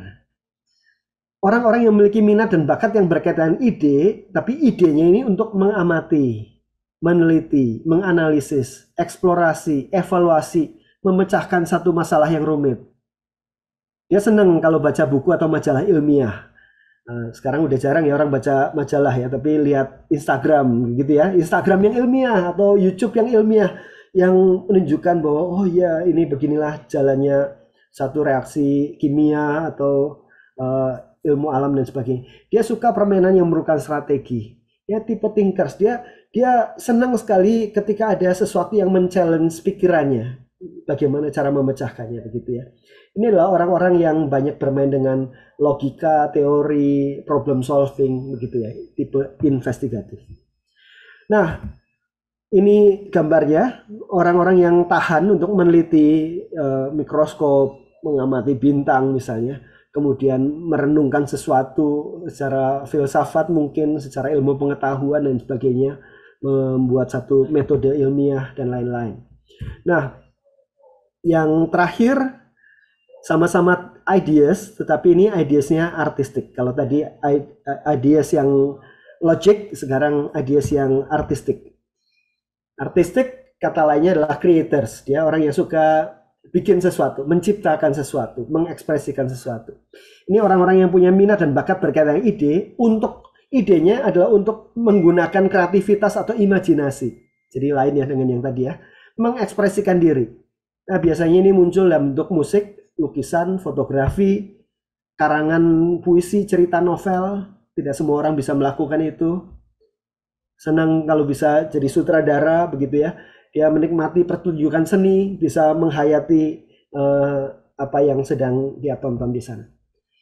Orang-orang yang memiliki minat dan bakat yang berkaitan ide, tapi idenya ini untuk mengamati, meneliti, menganalisis, eksplorasi, evaluasi, memecahkan satu masalah yang rumit. Dia senang kalau baca buku atau majalah ilmiah. Sekarang udah jarang ya orang baca majalah ya, tapi lihat Instagram gitu ya, Instagram yang ilmiah atau YouTube yang ilmiah yang menunjukkan bahwa oh ya ini beginilah jalannya satu reaksi kimia atau ilmu alam dan sebagainya. Dia suka permainan yang memerlukan strategi. Ya tipe thinkers, dia senang sekali ketika ada sesuatu yang men-challenge pikirannya. Bagaimana cara memecahkannya begitu ya. Ini adalah orang-orang yang banyak bermain dengan logika, teori, problem solving begitu ya, tipe investigatif. Nah, ini gambarnya orang-orang yang tahan untuk meneliti mikroskop, mengamati bintang misalnya, kemudian merenungkan sesuatu secara filsafat mungkin, secara ilmu pengetahuan dan sebagainya, membuat satu metode ilmiah dan lain-lain. Nah, yang terakhir sama-sama ideas, tetapi ini ideasnya artistik. Kalau tadi ideas yang logic, sekarang ideas yang artistik. Artistik kata lainnya adalah creators. Dia orang yang suka bikin sesuatu, menciptakan sesuatu, mengekspresikan sesuatu. Ini orang-orang yang punya minat dan bakat berkaitan dengan ide. Untuk idenya adalah untuk menggunakan kreativitas atau imajinasi. Jadi lain ya dengan yang tadi ya, mengekspresikan diri. Nah biasanya ini muncul dalam bentuk musik, lukisan, fotografi, karangan puisi, cerita novel. Tidak semua orang bisa melakukan itu. Senang kalau bisa jadi sutradara begitu ya. Dia menikmati pertunjukan seni, bisa menghayati apa yang sedang dia tonton di sana.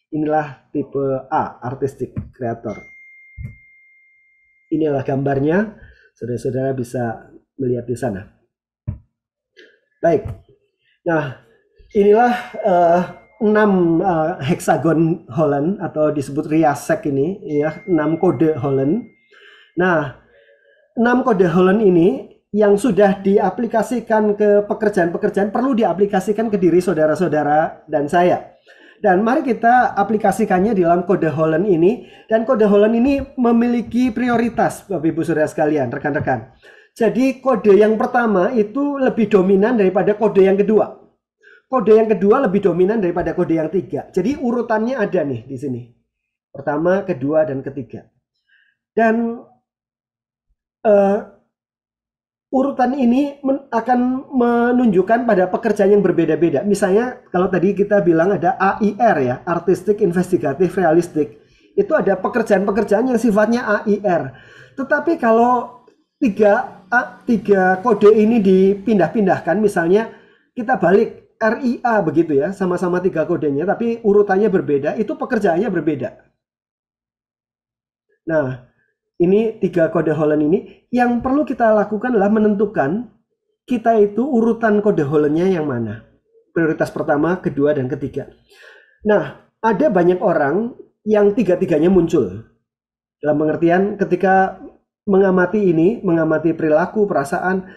Inilah tipe A, artistic creator. Inilah gambarnya, saudara-saudara bisa melihat di sana. Baik, nah inilah 6 hexagon Holland atau disebut Riasek ini, ya 6 kode Holland. Nah, 6 kode Holland ini yang sudah diaplikasikan ke pekerjaan-pekerjaan perlu diaplikasikan ke diri saudara-saudara dan saya. Dan mari kita aplikasikannya di dalam kode Holland ini. Dan kode Holland ini memiliki prioritas, Bapak Ibu Saudara sekalian, rekan-rekan. Jadi kode yang pertama itu lebih dominan daripada kode yang kedua. Kode yang kedua lebih dominan daripada kode yang tiga. Jadi urutannya ada nih di sini. Pertama, kedua, dan ketiga. Dan urutan ini akan menunjukkan pada pekerjaan yang berbeda-beda. Misalnya kalau tadi kita bilang ada AIR ya, artistik, investigatif, realistik. Itu ada pekerjaan-pekerjaan yang sifatnya AIR. Tetapi kalau tiga kode ini dipindah-pindahkan, misalnya kita balik RIA begitu ya, sama-sama 3 kodenya, tapi urutannya berbeda, itu pekerjaannya berbeda. Nah, ini 3 kode Holland ini, yang perlu kita lakukan adalah menentukan kita itu urutan kode Hollandnya yang mana. Prioritas pertama, kedua, dan ketiga. Nah, ada banyak orang yang tiga-tiganya muncul. Dalam pengertian ketika mengamati ini, mengamati perilaku, perasaan,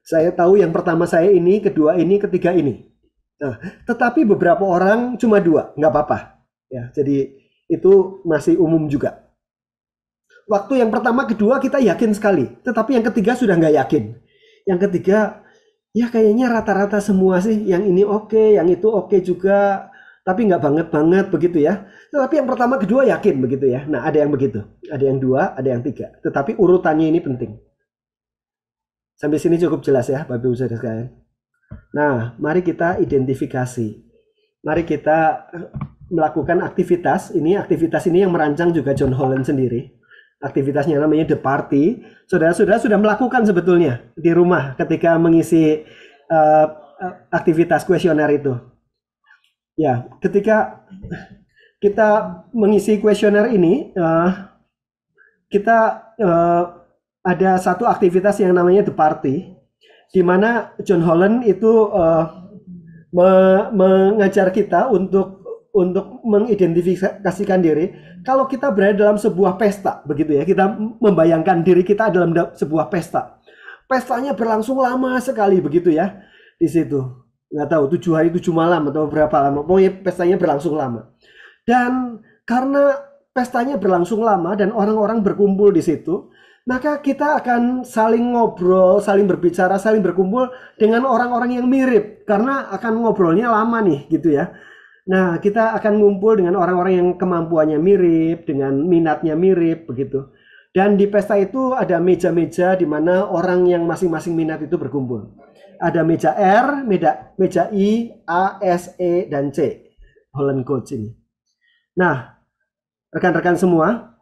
saya tahu yang pertama saya ini, kedua ini, ketiga ini. Nah, tetapi beberapa orang cuma 2, nggak apa-apa. Ya, jadi itu masih umum juga. Waktu yang pertama, kedua kita yakin sekali, tetapi yang ketiga sudah nggak yakin. Yang ketiga, ya kayaknya rata-rata semua sih, yang ini oke, yang itu oke juga, tapi nggak banget-banget begitu ya. Tetapi yang pertama, kedua yakin begitu ya. Nah, ada yang begitu, ada yang 2, ada yang 3. Tetapi urutannya ini penting. Sampai sini cukup jelas ya, Bapak Ibu Saudara sekalian. Nah, mari kita identifikasi. Mari kita melakukan aktivitas ini yang merancang juga John Holland sendiri. Aktivitasnya namanya The Party. Saudara-saudara sudah melakukan sebetulnya di rumah ketika mengisi aktivitas kuesioner itu. Ya, ketika kita mengisi kuesioner ini, kita ada satu aktivitas yang namanya The Party, di mana John Holland itu mengajar kita untuk mengidentifikasikan diri. Kalau kita berada dalam sebuah pesta, begitu ya, kita membayangkan diri kita dalam sebuah pesta. Pestanya berlangsung lama sekali, begitu ya, di situ. Nggak tahu, 7 hari 7 malam atau berapa lama. Pokoknya pestanya berlangsung lama. Dan karena pestanya berlangsung lama dan orang-orang berkumpul di situ, maka kita akan saling ngobrol, saling berbicara, saling berkumpul dengan orang-orang yang mirip. Karena akan ngobrolnya lama nih, gitu ya. Nah, kita akan ngumpul dengan orang-orang yang kemampuannya mirip, dengan minatnya mirip, begitu. Dan di pesta itu ada meja-meja di mana orang yang masing-masing minat itu berkumpul. Ada meja R, meja I, A, S, E, dan C. Holland Coach ini. Nah, rekan-rekan semua,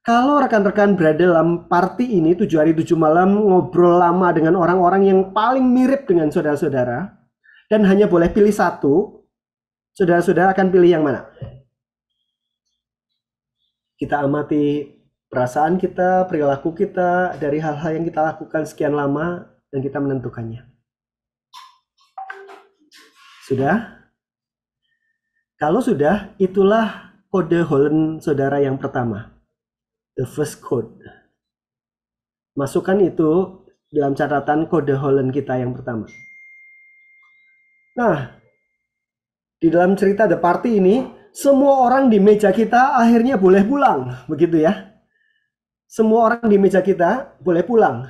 kalau rekan-rekan berada dalam party ini 7 hari 7 malam ngobrol lama dengan orang-orang yang paling mirip dengan saudara-saudara, dan hanya boleh pilih satu, saudara-saudara akan pilih yang mana? Kita amati perasaan kita, perilaku kita, dari hal-hal yang kita lakukan sekian lama, dan kita menentukannya. Sudah? Kalau sudah, itulah kode Holland saudara yang pertama. The first code. Masukkan itu dalam catatan kode Holland kita yang pertama. Nah, di dalam cerita The Party ini, semua orang di meja kita akhirnya boleh pulang, begitu ya. Semua orang di meja kita boleh pulang.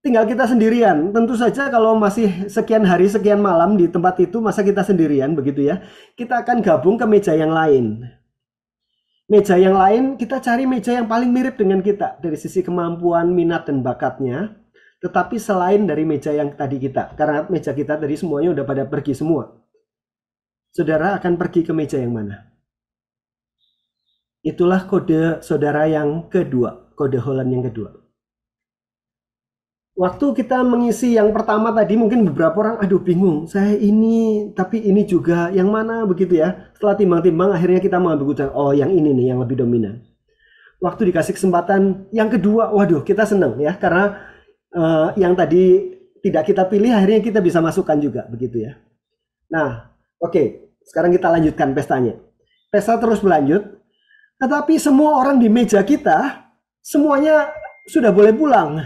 Tinggal kita sendirian. Tentu saja kalau masih sekian hari, sekian malam di tempat itu, masa kita sendirian, begitu ya. Kita akan gabung ke meja yang lain. Meja yang lain, kita cari meja yang paling mirip dengan kita dari sisi kemampuan, minat, dan bakatnya. Tetapi selain dari meja yang tadi kita. Karena meja kita tadi semuanya udah pada pergi semua. Saudara akan pergi ke meja yang mana? Itulah kode saudara yang kedua. Kode Holland yang kedua. Waktu kita mengisi yang pertama tadi, mungkin beberapa orang, aduh bingung, saya ini, tapi ini juga, yang mana begitu ya. Setelah timbang-timbang, akhirnya kita mengambil keputusan, oh yang ini nih, yang lebih dominan. Waktu dikasih kesempatan yang kedua, waduh kita senang ya, karena yang tadi tidak kita pilih, akhirnya kita bisa masukkan juga, begitu ya. Nah, oke, sekarang kita lanjutkan pestanya. Pesta terus berlanjut, tetapi semua orang di meja kita, semuanya sudah boleh pulang.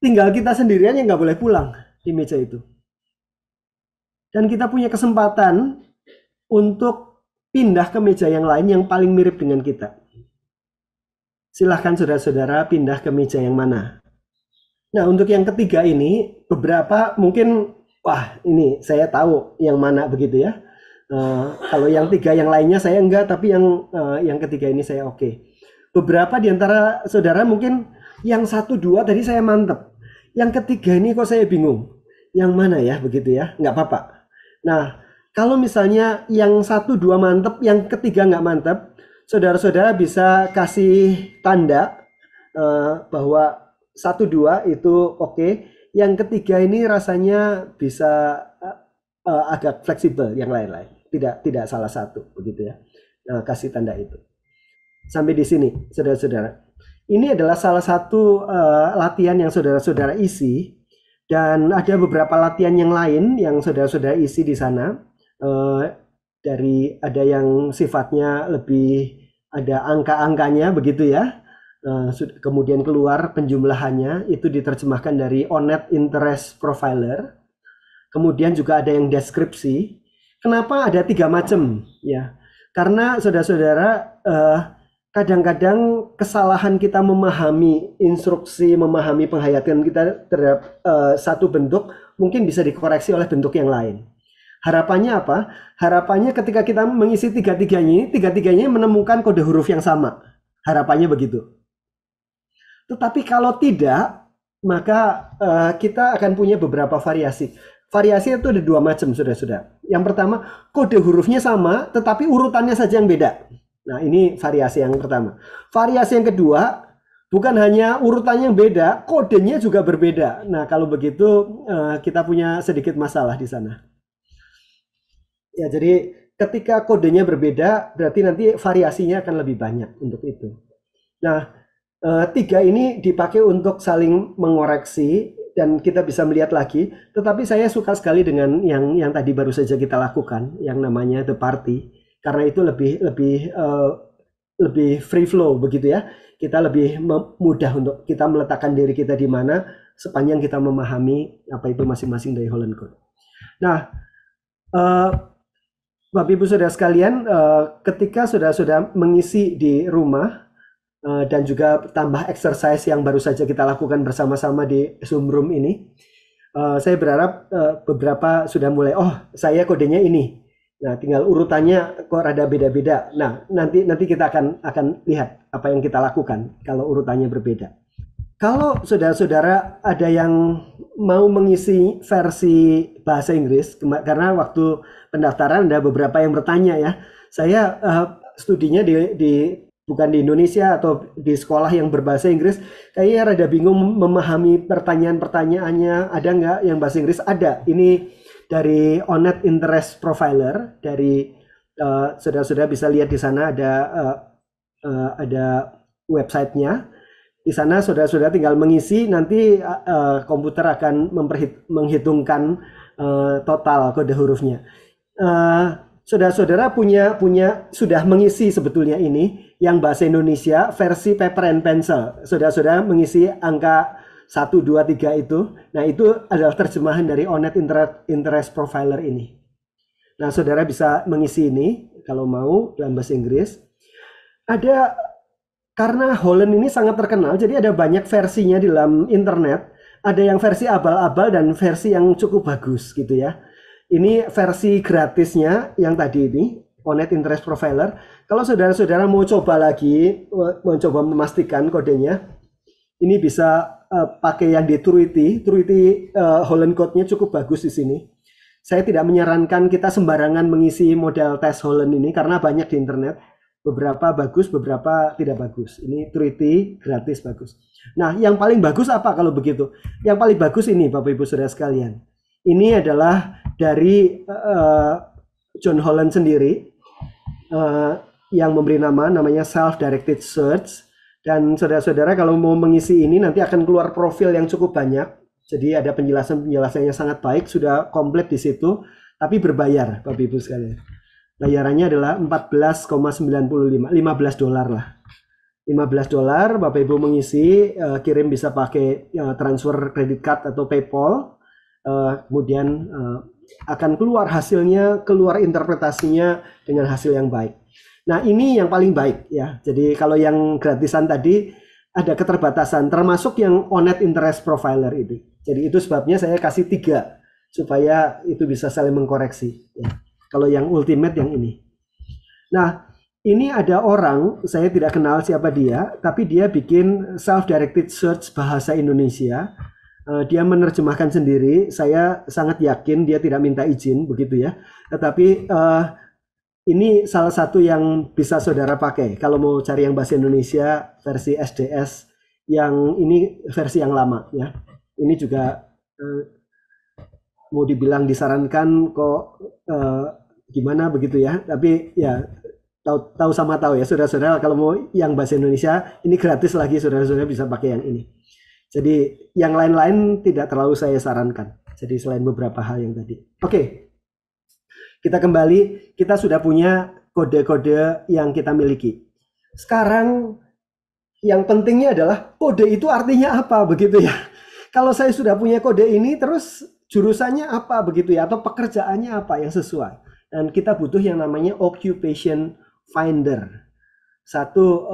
Tinggal kita sendirian yang nggak boleh pulang di meja itu. Dan kita punya kesempatan untuk pindah ke meja yang lain yang paling mirip dengan kita. Silahkan saudara-saudara pindah ke meja yang mana. Nah, untuk yang ketiga ini, beberapa mungkin, wah ini saya tahu yang mana begitu ya. Kalau yang tiga yang lainnya saya enggak, tapi yang ketiga ini saya oke. Beberapa di antara saudara mungkin yang 1, 2 tadi saya mantep. Yang ketiga ini kok saya bingung. Yang mana ya begitu ya, nggak apa-apa. Nah, kalau misalnya yang 1, 2 mantep, yang ketiga nggak mantep, saudara-saudara bisa kasih tanda bahwa 1, 2 itu oke. Yang ketiga ini rasanya bisa agak fleksibel yang lain-lain. Tidak salah satu begitu ya. Kasih tanda itu. Sampai di sini, saudara-saudara. Ini adalah salah satu latihan yang saudara-saudara isi, dan ada beberapa latihan yang lain yang saudara-saudara isi di sana. Ada yang sifatnya lebih ada angka-angkanya begitu ya. Kemudian keluar penjumlahannya, itu diterjemahkan dari On-Net Interest Profiler. Kemudian juga ada yang deskripsi. Kenapa ada 3 macam ya? Karena saudara-saudara kadang-kadang kesalahan kita memahami instruksi, memahami penghayatan kita terhadap satu bentuk mungkin bisa dikoreksi oleh bentuk yang lain. Harapannya apa? Harapannya ketika kita mengisi tiga-tiganya menemukan kode huruf yang sama. Harapannya begitu. Tetapi kalau tidak, maka kita akan punya beberapa variasi. Variasi itu ada 2 macam, saudara-saudara. Yang pertama, kode hurufnya sama, tetapi urutannya saja yang beda. Nah, ini variasi yang pertama. Variasi yang kedua, bukan hanya urutannya yang beda, kodenya juga berbeda. Nah, kalau begitu kita punya sedikit masalah di sana. Ya, jadi ketika kodenya berbeda, berarti nanti variasinya akan lebih banyak untuk itu. Nah, tiga ini dipakai untuk saling mengoreksi dan kita bisa melihat lagi. Tetapi saya suka sekali dengan yang tadi baru saja kita lakukan, yang namanya the party, karena itu lebih free flow begitu ya. Kita lebih mudah untuk kita meletakkan diri kita di mana sepanjang kita memahami apa itu masing-masing dari Holland Code. Nah, eh, Bapak Ibu Saudara sekalian, ketika sudah mengisi di rumah dan juga tambah exercise yang baru saja kita lakukan bersama-sama di Zoom Room ini, saya berharap beberapa sudah mulai, oh saya kodenya ini. Nah, tinggal urutannya kok rada beda-beda. Nah, nanti kita akan lihat apa yang kita lakukan kalau urutannya berbeda. Kalau saudara-saudara ada yang mau mengisi versi bahasa Inggris, karena waktu pendaftaran ada beberapa yang bertanya ya, saya studinya bukan di Indonesia atau di sekolah yang berbahasa Inggris, kayaknya rada bingung memahami pertanyaan-pertanyaannya, ada nggak yang bahasa Inggris? Ada, ini dari Onet Interest Profiler, dari saudara-saudara bisa lihat di sana ada websitenya. Di sana saudara-saudara tinggal mengisi, nanti komputer akan menghitungkan total kode hurufnya. Saudara-saudara sudah mengisi sebetulnya ini yang bahasa Indonesia versi paper and pencil. Saudara-saudara mengisi angka 1, 2, 3 itu. Nah, itu adalah terjemahan dari Onet Interest Profiler ini. Nah, saudara bisa mengisi ini kalau mau dalam bahasa Inggris. Karena Holland ini sangat terkenal, jadi ada banyak versinya di dalam internet. Ada yang versi abal-abal dan versi yang cukup bagus gitu ya. Ini versi gratisnya yang tadi ini, Onet Interest Profiler. Kalau saudara-saudara mau coba lagi, mau coba memastikan kodenya, ini bisa pakai yang di Truity. Truity Holland Code-nya cukup bagus di sini. Saya tidak menyarankan kita sembarangan mengisi model tes Holland ini karena banyak di internet. Beberapa bagus, beberapa tidak bagus. Ini Truity gratis bagus. Nah, yang paling bagus apa kalau begitu? Yang paling bagus ini, Bapak Ibu Saudara sekalian. Ini adalah dari John Holland sendiri yang memberi namanya Self-Directed Search. Dan saudara-saudara kalau mau mengisi ini nanti akan keluar profil yang cukup banyak. Jadi ada penjelasannya sangat baik, sudah komplit di situ, tapi berbayar, Bapak Ibu sekalian. Bayarannya adalah 14,95, $15 lah. $15 Bapak Ibu mengisi, kirim bisa pakai transfer credit card atau PayPal, kemudian akan keluar hasilnya, keluar interpretasinya dengan hasil yang baik. Nah, ini yang paling baik ya. Jadi kalau yang gratisan tadi ada keterbatasan, termasuk yang Onet Interest Profiler ini. Jadi itu sebabnya saya kasih 3 supaya itu bisa saling mengkoreksi ya. Kalau yang ultimate yang ini. Nah, ini ada orang, saya tidak kenal siapa dia, tapi dia bikin self-directed search bahasa Indonesia. Dia menerjemahkan sendiri, saya sangat yakin dia tidak minta izin, begitu ya. Tetapi ini salah satu yang bisa saudara pakai. Kalau mau cari yang bahasa Indonesia versi SDS, yang ini versi yang lama ya. Ini juga mau dibilang disarankan kok gimana begitu ya, tapi ya tahu sama tahu ya saudara-saudara, kalau mau yang bahasa Indonesia ini gratis lagi, saudara-saudara bisa pakai yang ini. Jadi yang lain-lain tidak terlalu saya sarankan, jadi selain beberapa hal yang tadi. Oke, kita kembali, kita sudah punya kode-kode yang kita miliki. Sekarang yang pentingnya adalah kode itu artinya apa begitu ya. Kalau saya sudah punya kode ini, terus jurusannya apa begitu ya, atau pekerjaannya apa yang sesuai. Dan kita butuh yang namanya occupation finder. Satu,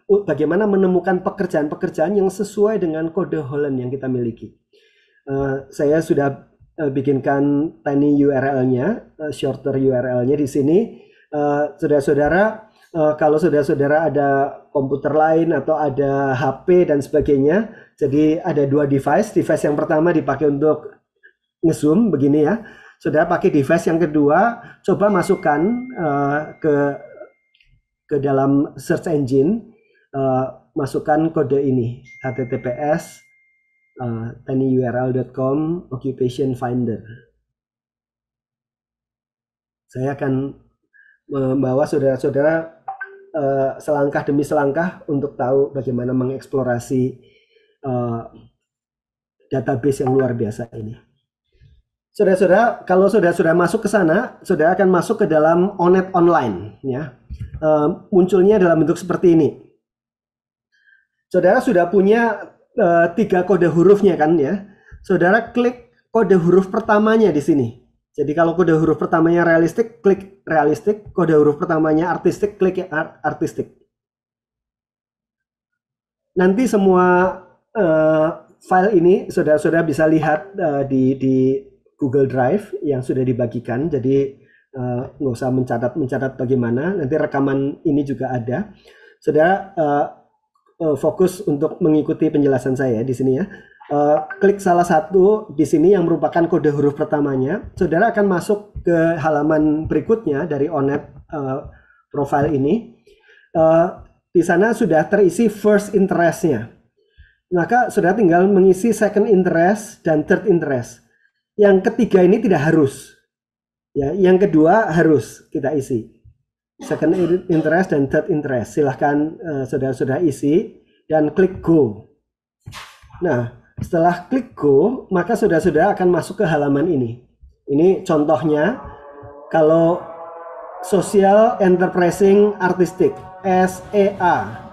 bagaimana menemukan pekerjaan-pekerjaan yang sesuai dengan kode Holland yang kita miliki. Saya sudah bikinkan tiny URL-nya, shorter URL-nya di sini. Saudara-saudara, kalau saudara-saudara ada komputer lain atau ada HP dan sebagainya, jadi ada 2 device yang pertama dipakai untuk nge-zoom begini ya. Saudara pakai device yang kedua, coba masukkan ke dalam search engine, masukkan kode ini, https tinyurl.com occupation finder. Saya akan membawa saudara-saudara selangkah demi selangkah untuk tahu bagaimana mengeksplorasi database yang luar biasa ini. Saudara-saudara, kalau saudara-saudara masuk ke sana, saudara akan masuk ke dalam ONET online, ya. Munculnya dalam bentuk seperti ini. Saudara sudah punya 3 kode hurufnya kan, ya. Saudara klik kode huruf pertamanya di sini. Jadi kalau kode huruf pertamanya realistik, klik realistik. Kode huruf pertamanya artistik, klik artistik. Nanti semua file ini saudara-saudara bisa lihat di Google Drive yang sudah dibagikan. Jadi nggak usah mencatat bagaimana. Nanti rekaman ini juga ada. Saudara fokus untuk mengikuti penjelasan saya di sini, ya. Klik salah satu di sini yang merupakan kode huruf pertamanya. Saudara akan masuk ke halaman berikutnya dari ONET profile ini. Di sana sudah terisi first interest-nya. Maka saudara tinggal mengisi second interest dan third interest. Yang ketiga ini tidak harus. Ya, yang kedua harus kita isi. Second interest dan third interest. Silahkan saudara-saudara isi dan klik go. Nah, setelah klik go, maka saudara-saudara akan masuk ke halaman ini. Ini contohnya kalau Social Enterprising Artistic, SEA.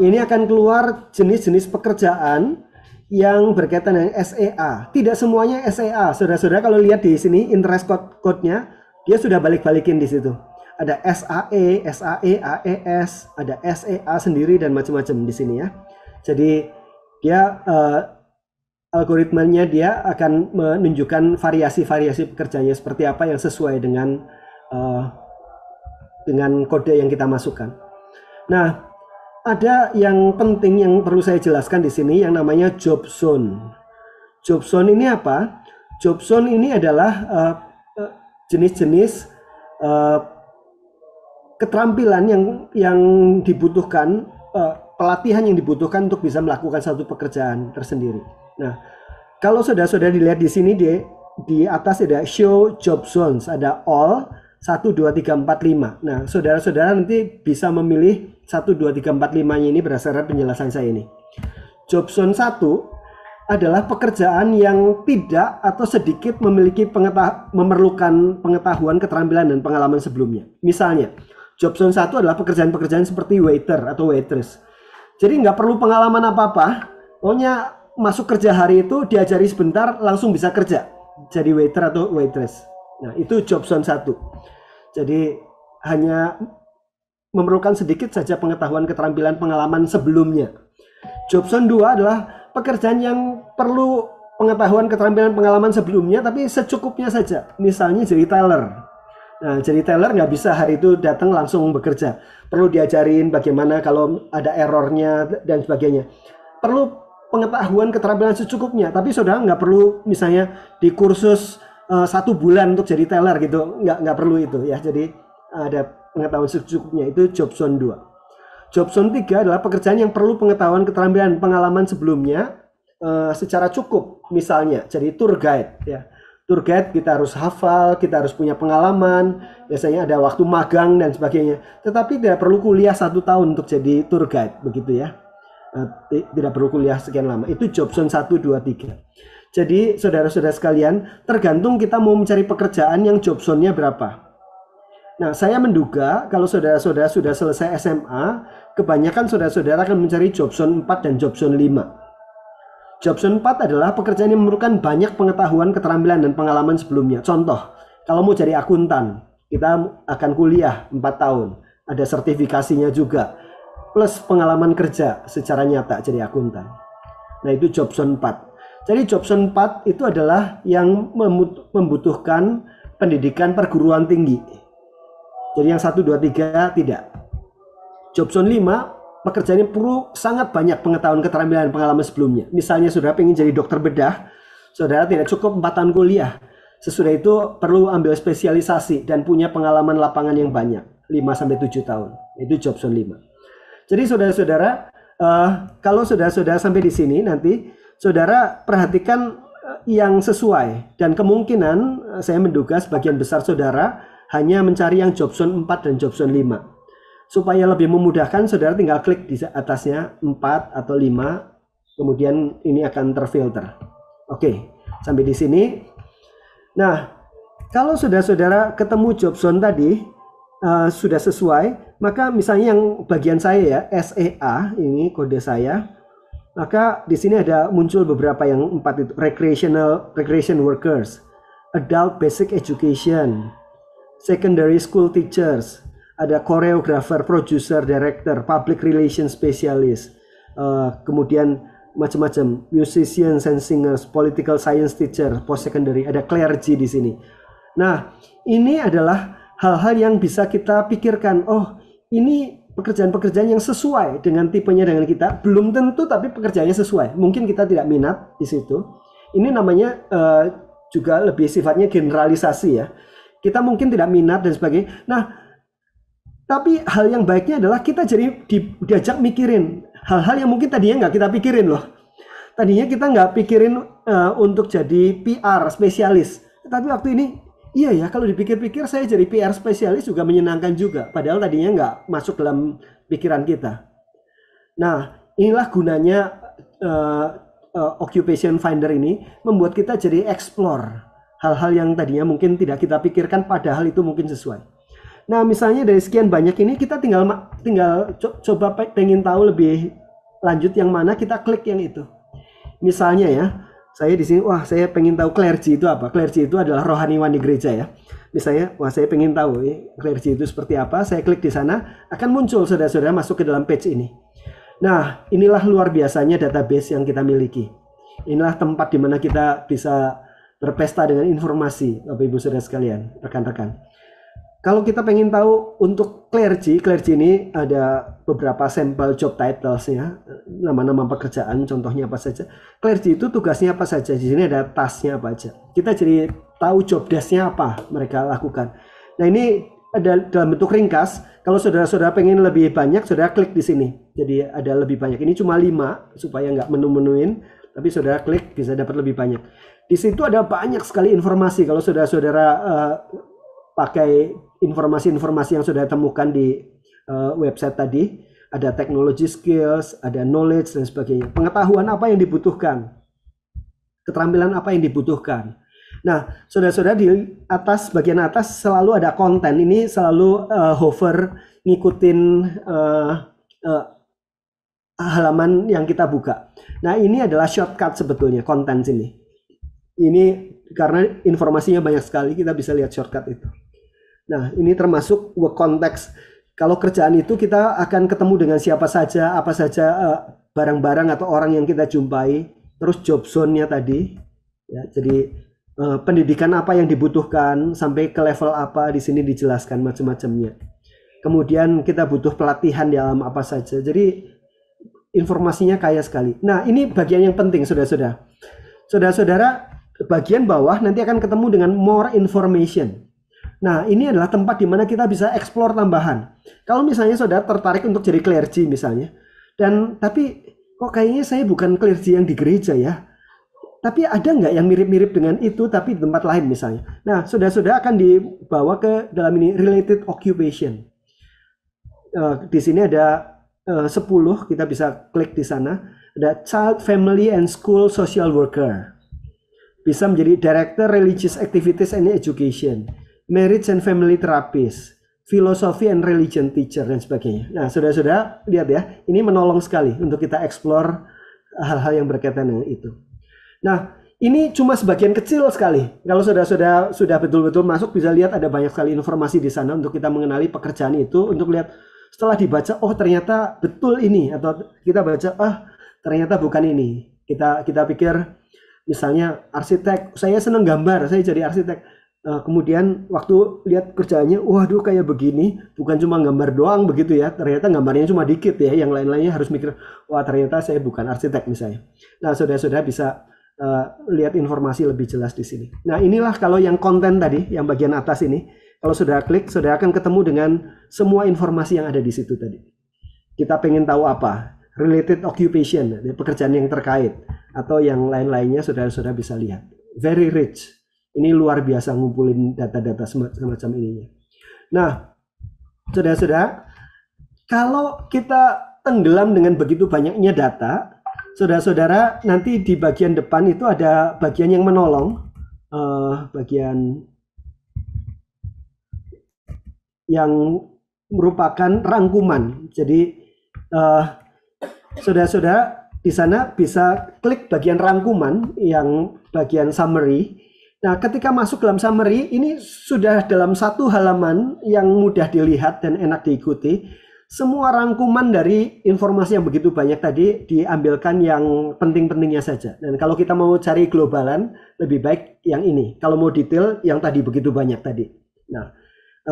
Ini akan keluar jenis-jenis pekerjaan yang berkaitan dengan SEA. Tidak semuanya SEA. Saudara-saudara kalau lihat di sini interest code-nya, dia sudah balik-balikin di situ. Ada SAE, SAE, AES, ada SEA sendiri dan macam-macam di sini, ya. Jadi dia algoritmanya dia akan menunjukkan variasi-variasi pekerjaannya seperti apa yang sesuai dengan kode yang kita masukkan. Nah, ada yang penting yang perlu saya jelaskan di sini yang namanya job zone. Job zone ini apa? Job zone ini adalah jenis-jenis keterampilan yang dibutuhkan, pelatihan yang dibutuhkan untuk bisa melakukan satu pekerjaan tersendiri. Nah, kalau saudara-saudara dilihat di sini di atas ada show job zones, ada all 1, 2, 3, 4, 5. Nah, saudara-saudara nanti bisa memilih 1, 2, 3, 4, 5-nya ini berdasarkan penjelasan saya ini. Job zone 1 adalah pekerjaan yang tidak atau sedikit memerlukan pengetahuan, keterampilan, dan pengalaman sebelumnya. Misalnya, job zone 1 adalah pekerjaan-pekerjaan seperti waiter atau waitress. Jadi nggak perlu pengalaman apa-apa, pokoknya masuk kerja hari itu diajari sebentar langsung bisa kerja jadi waiter atau waitress. Nah, itu job zone 1. Jadi hanya memerlukan sedikit saja pengetahuan, keterampilan, pengalaman sebelumnya. Job zone 2 adalah pekerjaan yang perlu pengetahuan, keterampilan, pengalaman sebelumnya tapi secukupnya saja. Misalnya jadi teller. Nah, jadi teller nggak bisa hari itu datang langsung bekerja. Perlu diajarin bagaimana kalau ada errornya dan sebagainya. Perlu pengetahuan, keterampilan secukupnya. Tapi saudara nggak perlu misalnya di kursus 1 bulan untuk jadi teller gitu. Nggak perlu itu, ya. Jadi ada pengetahuan secukupnya. Itu job zone 2. Job zone 3 adalah pekerjaan yang perlu pengetahuan, keterampilan, pengalaman sebelumnya secara cukup. Misalnya jadi tour guide, ya. Tour guide kita harus hafal, kita harus punya pengalaman, biasanya ada waktu magang dan sebagainya. Tetapi tidak perlu kuliah 1 tahun untuk jadi tour guide, begitu, ya. Tidak perlu kuliah sekian lama. Itu job zone 1, 2, 3. Jadi saudara-saudara sekalian, tergantung kita mau mencari pekerjaan yang job zone-nya berapa. Nah, saya menduga kalau saudara-saudara sudah selesai SMA, kebanyakan saudara-saudara akan mencari job zone 4 dan job zone 5. Job zone 4 adalah pekerjaan yang memerlukan banyak pengetahuan, keterampilan, dan pengalaman sebelumnya. Contoh, kalau mau jadi akuntan, kita akan kuliah 4 tahun. Ada sertifikasinya juga. Plus pengalaman kerja secara nyata jadi akuntan. Nah, itu job zone 4. Jadi job zone 4 itu adalah yang membutuhkan pendidikan perguruan tinggi. Jadi yang 1, 2, 3 tidak. Job zone 5, pekerjaan yang perlu sangat banyak pengetahuan, keterampilan, dan pengalaman sebelumnya. Misalnya saudara ingin jadi dokter bedah, saudara tidak cukup 4 tahun kuliah. Sesudah itu perlu ambil spesialisasi dan punya pengalaman lapangan yang banyak, 5-7 tahun. Itu job zone 5. Jadi saudara-saudara, kalau saudara-saudara sampai di sini nanti, saudara perhatikan yang sesuai. Dan kemungkinan saya menduga sebagian besar saudara hanya mencari yang job zone 4 dan job zone 5. Supaya lebih memudahkan, saudara tinggal klik di atasnya 4 atau 5, kemudian ini akan terfilter. Oke, sampai di sini. Nah, kalau saudara ketemu job zone tadi, sudah sesuai, maka misalnya yang bagian saya ya, SEA, ini kode saya, maka di sini ada muncul beberapa yang 4 itu, recreation workers, adult basic education, secondary school teachers, ada choreographer, producer, director, public relations specialist, kemudian macam-macam, musicians and singers, political science teacher, post secondary, ada clergy di sini. Nah, ini adalah hal-hal yang bisa kita pikirkan. Oh, ini pekerjaan-pekerjaan yang sesuai dengan tipenya dengan kita. Belum tentu, tapi pekerjaannya sesuai. Mungkin kita tidak minat di situ. Ini namanya juga lebih sifatnya generalisasi ya. Kita mungkin tidak minat dan sebagainya. Nah, tapi hal yang baiknya adalah kita jadi diajak mikirin hal-hal yang mungkin tadinya nggak kita pikirin loh. Tadinya kita nggak pikirin untuk jadi PR spesialis. Tapi waktu ini, iya ya, kalau dipikir-pikir saya jadi PR spesialis juga menyenangkan juga. Padahal tadinya nggak masuk dalam pikiran kita. Nah, inilah gunanya Occupation Finder ini, membuat kita jadi explore hal-hal yang tadinya mungkin tidak kita pikirkan, padahal itu mungkin sesuai. Nah, misalnya dari sekian banyak ini, kita tinggal coba pengen tahu lebih lanjut yang mana, kita klik yang itu. Misalnya ya, saya di sini, wah saya pengen tahu clergy itu apa. Clergy itu adalah rohaniwan di gereja ya. Misalnya, wah saya pengen tahu clergy itu seperti apa. Saya klik di sana, akan muncul saudara-saudara masuk ke dalam page ini. Nah, inilah luar biasanya database yang kita miliki. Inilah tempat di mana kita bisa berpesta dengan informasi, Bapak Ibu Saudara sekalian, rekan-rekan. Kalau kita pengen tahu untuk clergy ini ada beberapa sampel job titles ya, nama-nama pekerjaan, contohnya apa saja. Clergy itu tugasnya apa saja, di sini ada tasknya apa aja. Kita jadi tahu job desk-nya apa mereka lakukan. Nah, ini ada dalam bentuk ringkas. Kalau saudara-saudara pengen lebih banyak, saudara klik di sini. Jadi ada lebih banyak. Ini cuma 5 supaya nggak menu-menuin, tapi saudara klik bisa dapat lebih banyak. Di situ ada banyak sekali informasi. Kalau saudara-saudara pakai informasi-informasi yang sudah temukan di website tadi, ada technology skills, ada knowledge dan sebagainya. Pengetahuan apa yang dibutuhkan, keterampilan apa yang dibutuhkan. Nah, saudara-saudara di atas, bagian atas selalu ada konten. Ini selalu hover ngikutin halaman yang kita buka. Nah, ini adalah shortcut sebetulnya konten sini. Ini karena informasinya banyak sekali, kita bisa lihat shortcut itu. Nah, ini termasuk work context. Kalau kerjaan itu kita akan ketemu dengan siapa saja, apa saja barang-barang atau orang yang kita jumpai. Terus job zone-nya tadi. Ya, jadi pendidikan apa yang dibutuhkan, sampai ke level apa, di sini dijelaskan macam-macamnya. Kemudian kita butuh pelatihan di alam apa saja. Jadi informasinya kaya sekali. Nah, ini bagian yang penting, saudara-saudara. Saudara-saudara, bagian bawah nanti akan ketemu dengan more information. Nah, ini adalah tempat di mana kita bisa explore tambahan. Kalau misalnya saudara tertarik untuk jadi clergy misalnya, tapi kok kayaknya saya bukan clergy yang di gereja ya. Tapi ada nggak yang mirip-mirip dengan itu tapi di tempat lain misalnya. Nah, saudara-saudara akan dibawa ke dalam ini related occupation. Di sini ada 10, kita bisa klik di sana. Ada child, family, and school social worker. Bisa menjadi director religious activities and education. Marriage and family therapist, philosophy and religion teacher, dan sebagainya. Nah, saudara-saudara, lihat ya, ini menolong sekali untuk kita explore hal-hal yang berkaitan dengan itu. Nah, ini cuma sebagian kecil sekali. Kalau saudara-saudara sudah betul-betul masuk, bisa lihat ada banyak sekali informasi di sana untuk kita mengenali pekerjaan itu, untuk lihat setelah dibaca, oh ternyata betul ini, atau kita baca, ternyata bukan ini. Kita pikir, misalnya arsitek, saya senang gambar, saya jadi arsitek. Kemudian waktu lihat kerjaannya, waduh kayak begini, bukan cuma gambar doang begitu ya, ternyata gambarnya cuma dikit ya, yang lain-lainnya harus mikir, wah ternyata saya bukan arsitek misalnya. Nah, saudara-saudara bisa lihat informasi lebih jelas di sini. Nah, inilah kalau yang konten tadi, yang bagian atas ini, kalau saudara klik, saudara akan ketemu dengan semua informasi yang ada di situ tadi. Kita pengen tahu apa, related occupation, pekerjaan yang terkait, atau yang lain-lainnya saudara-saudara bisa lihat. Very rich. Ini luar biasa ngumpulin data-data semacam ini. Nah, saudara-saudara, kalau kita tenggelam dengan begitu banyaknya data, saudara-saudara, nanti di bagian depan itu ada bagian yang menolong, bagian yang merupakan rangkuman. Jadi, saudara-saudara di sana bisa klik bagian rangkuman yang bagian summary. Nah, ketika masuk dalam summary, ini sudah dalam satu halaman yang mudah dilihat dan enak diikuti. Semua rangkuman dari informasi yang begitu banyak tadi diambilkan yang penting-pentingnya saja. Dan kalau kita mau cari globalan, lebih baik yang ini. Kalau mau detail, yang tadi begitu banyak tadi. Nah,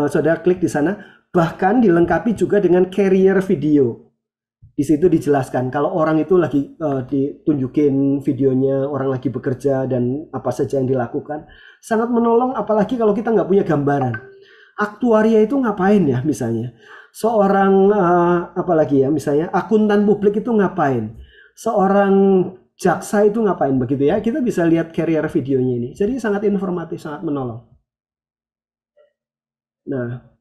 saudara klik di sana. Bahkan dilengkapi juga dengan carrier video. Di situ dijelaskan kalau orang itu lagi ditunjukin videonya, orang lagi bekerja dan apa saja yang dilakukan, sangat menolong. Apalagi kalau kita nggak punya gambaran. Aktuaria itu ngapain ya misalnya? Seorang apalagi ya misalnya akuntan publik itu ngapain? Seorang jaksa itu ngapain begitu ya? Kita bisa lihat carrier videonya ini. Jadi sangat informatif, sangat menolong. Nah,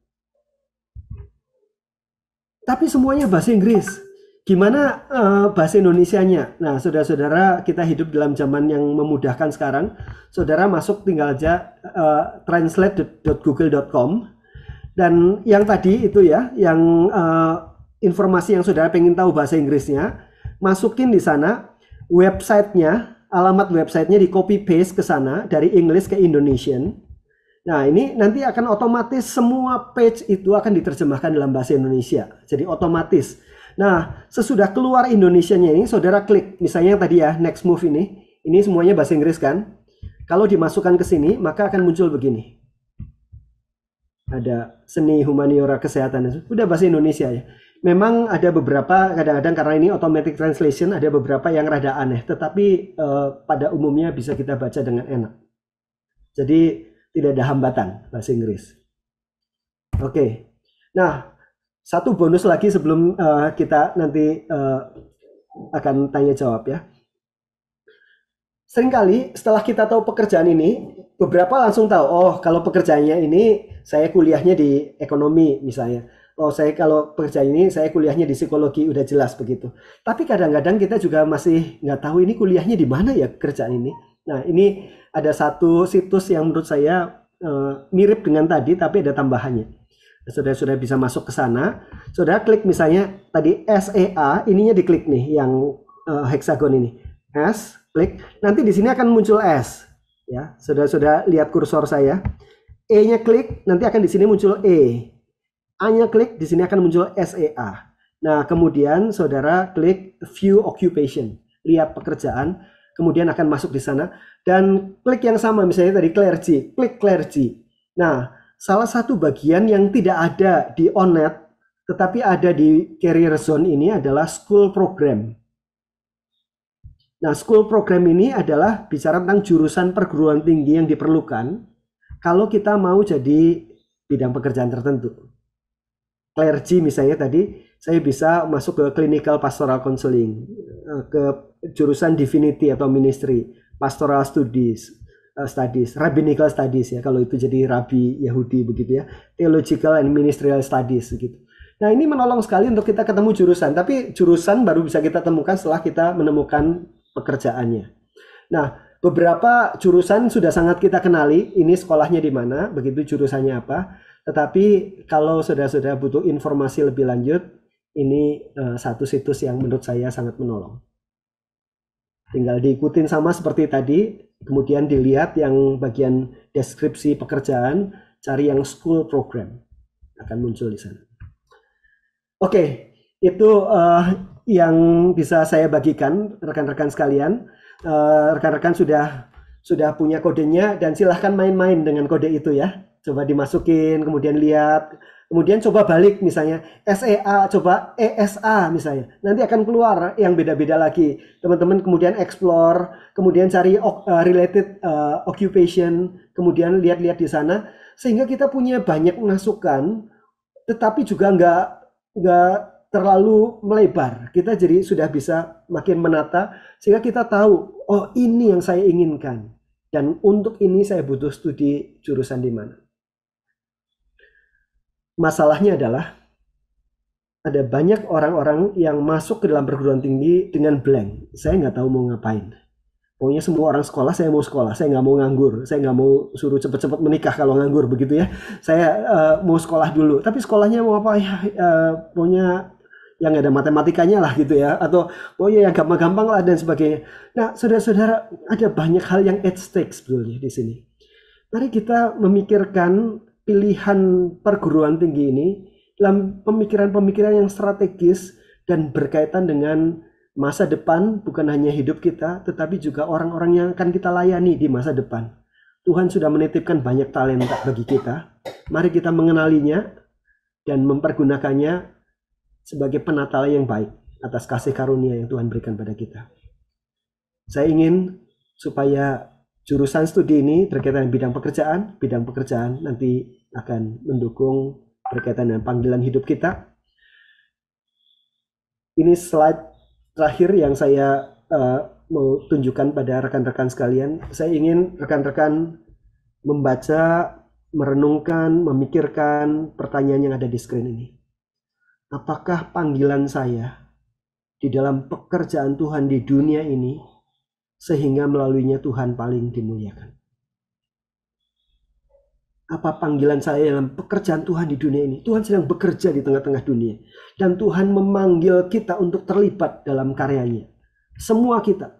tapi semuanya bahasa Inggris. Gimana bahasa Indonesianya? Nah, saudara-saudara, kita hidup dalam zaman yang memudahkan sekarang. Saudara masuk tinggal aja translate.google.com. Dan yang tadi itu ya, yang informasi yang saudara pengen tahu bahasa Inggrisnya, masukin di sana websitenya, alamat websitenya di copy paste ke sana dari English ke Indonesian. Nah, ini nanti akan otomatis semua page itu akan diterjemahkan dalam bahasa Indonesia. Jadi otomatis. Nah, sesudah keluar Indonesianya ini, saudara klik. Misalnya yang tadi ya, next move ini semuanya bahasa Inggris kan? Kalau dimasukkan ke sini, maka akan muncul begini. Ada seni, humaniora, kesehatan. Udah bahasa Indonesia ya. Memang ada beberapa, kadang-kadang karena ini automatic translation, ada beberapa yang rada aneh. Tetapi pada umumnya bisa kita baca dengan enak. Jadi tidak ada hambatan bahasa Inggris. Oke. Nah, satu bonus lagi sebelum kita nanti akan tanya jawab ya. Seringkali setelah kita tahu pekerjaan ini, beberapa langsung tahu, oh kalau pekerjaannya ini saya kuliahnya di ekonomi misalnya. Oh saya kalau pekerjaan ini saya kuliahnya di psikologi, udah jelas begitu. Tapi kadang-kadang kita juga masih nggak tahu ini kuliahnya di mana ya kerjaan ini. Nah ini ada satu situs yang menurut saya mirip dengan tadi tapi ada tambahannya. Saudara-saudara bisa masuk ke sana. Saudara klik misalnya tadi SEA, ininya diklik nih yang hexagon ini. S, klik. Nanti di sini akan muncul S. Ya, saudara-saudara lihat kursor saya. E-nya klik, nanti akan di sini muncul E. A-nya klik, di sini akan muncul SEA. Nah, kemudian saudara klik View Occupation, lihat pekerjaan, kemudian akan masuk di sana dan klik yang sama misalnya tadi clergy, klik clergy. Nah, salah satu bagian yang tidak ada di ONET tetapi ada di career zone ini adalah school program. Nah, school program ini adalah bicara tentang jurusan perguruan tinggi yang diperlukan kalau kita mau jadi bidang pekerjaan tertentu. Clergy misalnya tadi saya bisa masuk ke clinical pastoral counseling, ke jurusan divinity atau ministry, pastoral studies, rabbinical studies ya kalau itu jadi rabi Yahudi begitu ya, theological and ministerial studies gitu. Nah ini menolong sekali untuk kita ketemu jurusan, tapi jurusan baru bisa kita temukan setelah kita menemukan pekerjaannya. Nah beberapa jurusan sudah sangat kita kenali, ini sekolahnya di mana, begitu jurusannya apa. Tetapi kalau saudara-saudara butuh informasi lebih lanjut, ini satu situs yang menurut saya sangat menolong. Tinggal diikutin sama seperti tadi, kemudian dilihat yang bagian deskripsi pekerjaan, cari yang school program, akan muncul di sana. Oke, itu yang bisa saya bagikan rekan-rekan sekalian. Rekan-rekan sudah punya kodenya dan silahkan main-main dengan kode itu ya. Coba dimasukin, kemudian lihat, kemudian coba balik misalnya SEA, coba ESA misalnya. Nanti akan keluar yang beda-beda lagi. Teman-teman kemudian explore, kemudian cari related occupation, kemudian lihat-lihat di sana. Sehingga kita punya banyak masukan, tetapi juga nggak terlalu melebar. Kita jadi sudah bisa makin menata, sehingga kita tahu, oh ini yang saya inginkan. Dan untuk ini saya butuh studi jurusan di mana. masalahnya adalah ada banyak orang-orang yang masuk ke dalam perguruan tinggi dengan blank. Saya nggak tahu mau ngapain. Pokoknya semua orang sekolah, saya mau sekolah. Saya nggak mau nganggur. Saya nggak mau suruh cepet-cepet menikah kalau nganggur begitu ya. Saya mau sekolah dulu. Tapi sekolahnya mau apa ya? Pokoknya yang ada matematikanya lah gitu ya. Atau pokoknya yang gampang-gampang lah dan sebagainya. Nah, saudara-saudara, ada banyak hal yang at stake sebetulnya di sini. Mari kita memikirkan pilihan perguruan tinggi ini dalam pemikiran-pemikiran yang strategis dan berkaitan dengan masa depan, bukan hanya hidup kita, tetapi juga orang-orang yang akan kita layani di masa depan. Tuhan sudah menitipkan banyak talenta bagi kita. Mari kita mengenalinya dan mempergunakannya sebagai penata yang baik atas kasih karunia yang Tuhan berikan pada kita. Saya ingin supaya jurusan studi ini berkaitan dengan bidang pekerjaan nanti akan mendukung berkaitan dengan panggilan hidup kita. Ini slide terakhir yang saya mau tunjukkan pada rekan-rekan sekalian. Saya ingin rekan-rekan membaca, merenungkan, memikirkan pertanyaan yang ada di screen ini. Apakah panggilan saya di dalam pekerjaan Tuhan di dunia ini sehingga melaluinya Tuhan paling dimuliakan? Apa panggilan saya dalam pekerjaan Tuhan di dunia ini? Tuhan sedang bekerja di tengah-tengah dunia. Dan Tuhan memanggil kita untuk terlibat dalam karyanya. Semua kita.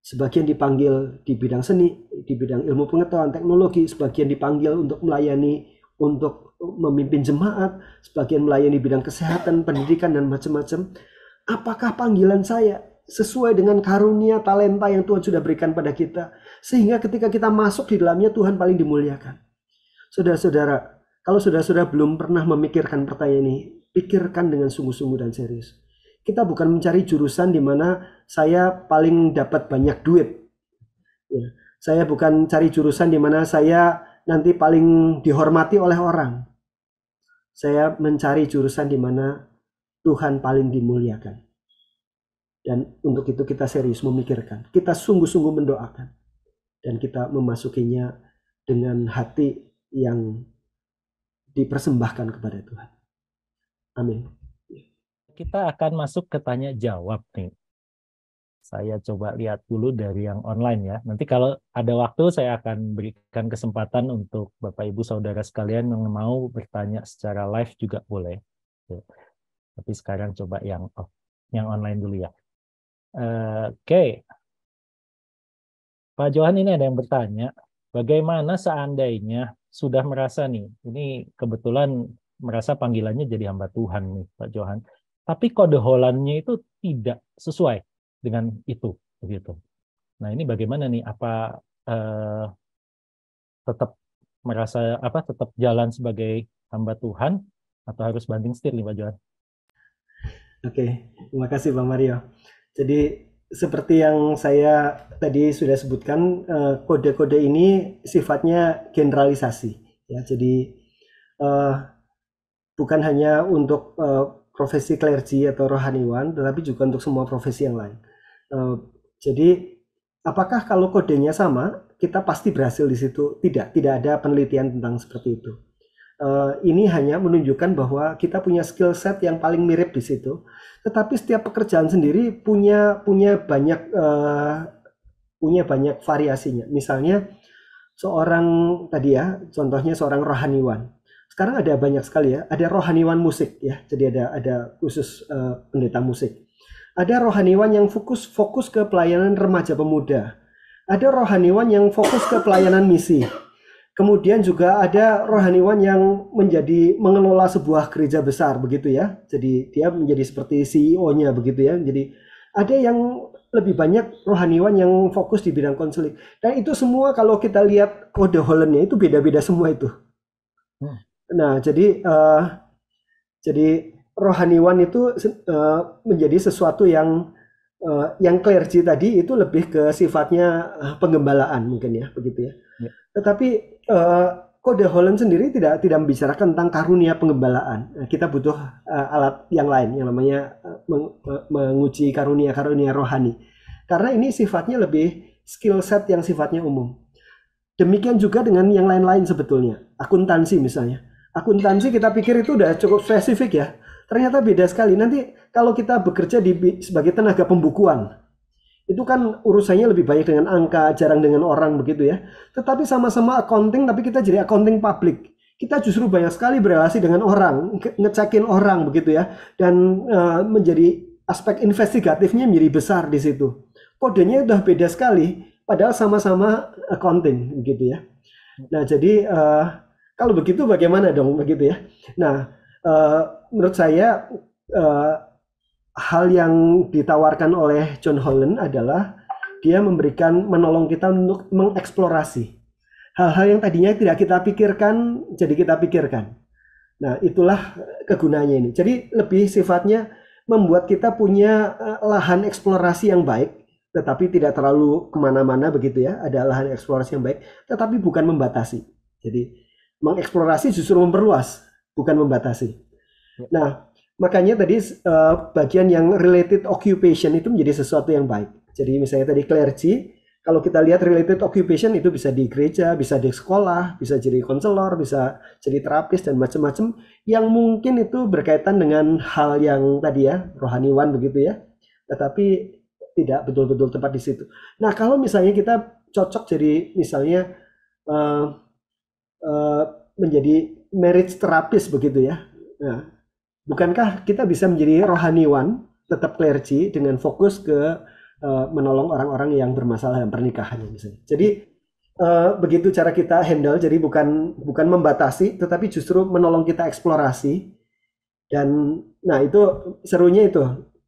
Sebagian dipanggil di bidang seni, di bidang ilmu pengetahuan, teknologi. Sebagian dipanggil untuk melayani, untuk memimpin jemaat. Sebagian melayani bidang kesehatan, pendidikan, dan macam-macam. Apakah panggilan saya sesuai dengan karunia talenta yang Tuhan sudah berikan pada kita? Sehingga ketika kita masuk di dalamnya, Tuhan paling dimuliakan. Saudara-saudara, kalau saudara-saudara belum pernah memikirkan pertanyaan ini, pikirkan dengan sungguh-sungguh dan serius. Kita bukan mencari jurusan di mana saya paling dapat banyak duit. Ya. Saya bukan cari jurusan di mana saya nanti paling dihormati oleh orang. Saya mencari jurusan di mana Tuhan paling dimuliakan. Dan untuk itu kita serius memikirkan. Kita sungguh-sungguh mendoakan. Dan kita memasukinya dengan hati yang dipersembahkan kepada Tuhan. Amin. Kita akan masuk ke tanya jawab nih. Saya coba lihat dulu dari yang online ya. Nanti kalau ada waktu saya akan berikan kesempatan untuk Bapak Ibu Saudara sekalian yang mau bertanya secara live juga boleh. Tapi sekarang coba yang online dulu ya. Oke. Pak Johan, ini ada yang bertanya, bagaimana seandainya sudah merasa nih, ini kebetulan merasa panggilannya jadi hamba Tuhan nih Pak Johan, tapi kode Hollandnya itu tidak sesuai dengan itu, begitu. Nah ini bagaimana nih? Apa tetap merasa tetap jalan sebagai hamba Tuhan atau harus banting setir nih Pak Johan? Oke, terima kasih Bang Mario. Jadi seperti yang saya tadi sudah sebutkan, kode-kode ini sifatnya generalisasi. Ya, jadi bukan hanya untuk profesi clergy atau rohaniwan, tetapi juga untuk semua profesi yang lain. Jadi apakah kalau kodenya sama, kita pasti berhasil di situ? Tidak ada penelitian tentang seperti itu. Ini hanya menunjukkan bahwa kita punya skill set yang paling mirip di situ, tetapi setiap pekerjaan sendiri punya banyak variasinya. Misalnya seorang tadi ya, contohnya seorang rohaniwan. Sekarang ada banyak sekali ya, ada rohaniwan musik ya, jadi ada khusus pendeta musik. Ada rohaniwan yang fokus ke pelayanan remaja pemuda. Ada rohaniwan yang fokus ke pelayanan misi. Kemudian juga ada rohaniwan yang mengelola sebuah gereja besar begitu ya. Jadi dia menjadi seperti CEO-nya begitu ya. Jadi ada yang lebih banyak rohaniwan yang fokus di bidang konseling. Dan itu semua kalau kita lihat kode Hollandnya itu beda-beda semua itu. Nah, jadi rohaniwan itu menjadi sesuatu yang clergy tadi itu lebih ke sifatnya penggembalaan mungkin ya, begitu ya. Tetapi kode Holland sendiri tidak membicarakan tentang karunia penggembalaan. Kita butuh alat yang lain yang namanya menguji karunia rohani. Karena ini sifatnya lebih skill set yang sifatnya umum. Demikian juga dengan yang lain-lain sebetulnya. Akuntansi misalnya. Akuntansi kita pikir itu udah cukup spesifik ya. Ternyata beda sekali. Nanti kalau kita bekerja sebagai tenaga pembukuan, itu kan urusannya lebih banyak dengan angka, jarang dengan orang begitu ya. Tetapi sama-sama accounting, tapi kita jadi accounting public. Kita justru banyak sekali berrelasi dengan orang, ngecekin orang begitu ya. Dan menjadi aspek investigatifnya menjadi besar di situ. Kodenya udah beda sekali, padahal sama-sama accounting begitu ya. Nah jadi kalau begitu bagaimana dong begitu ya. Nah menurut saya hal yang ditawarkan oleh John Holland adalah dia menolong kita untuk mengeksplorasi hal-hal yang tadinya tidak kita pikirkan jadi kita pikirkan. Nah itulah kegunaannya ini. Jadi lebih sifatnya membuat kita punya lahan eksplorasi yang baik, tetapi tidak terlalu kemana-mana begitu ya. Ada lahan eksplorasi yang baik, tetapi bukan membatasi. Jadi mengeksplorasi justru memperluas, bukan membatasi. Nah, makanya tadi bagian yang related occupation itu menjadi sesuatu yang baik. Jadi misalnya tadi clergy, kalau kita lihat related occupation itu bisa di gereja, bisa di sekolah, bisa jadi konselor, bisa jadi terapis dan macam-macam yang mungkin itu berkaitan dengan hal yang tadi ya, rohaniwan begitu ya. Tetapi tidak betul-betul tepat di situ. Nah, kalau misalnya kita cocok jadi misalnya menjadi marriage terapis begitu ya. Nah, bukankah kita bisa menjadi rohaniwan, tetap clergy dengan fokus ke menolong orang-orang yang bermasalah dalam pernikahan misalnya. Jadi begitu cara kita handle, jadi bukan membatasi, tetapi justru menolong kita eksplorasi. Dan nah itu serunya itu.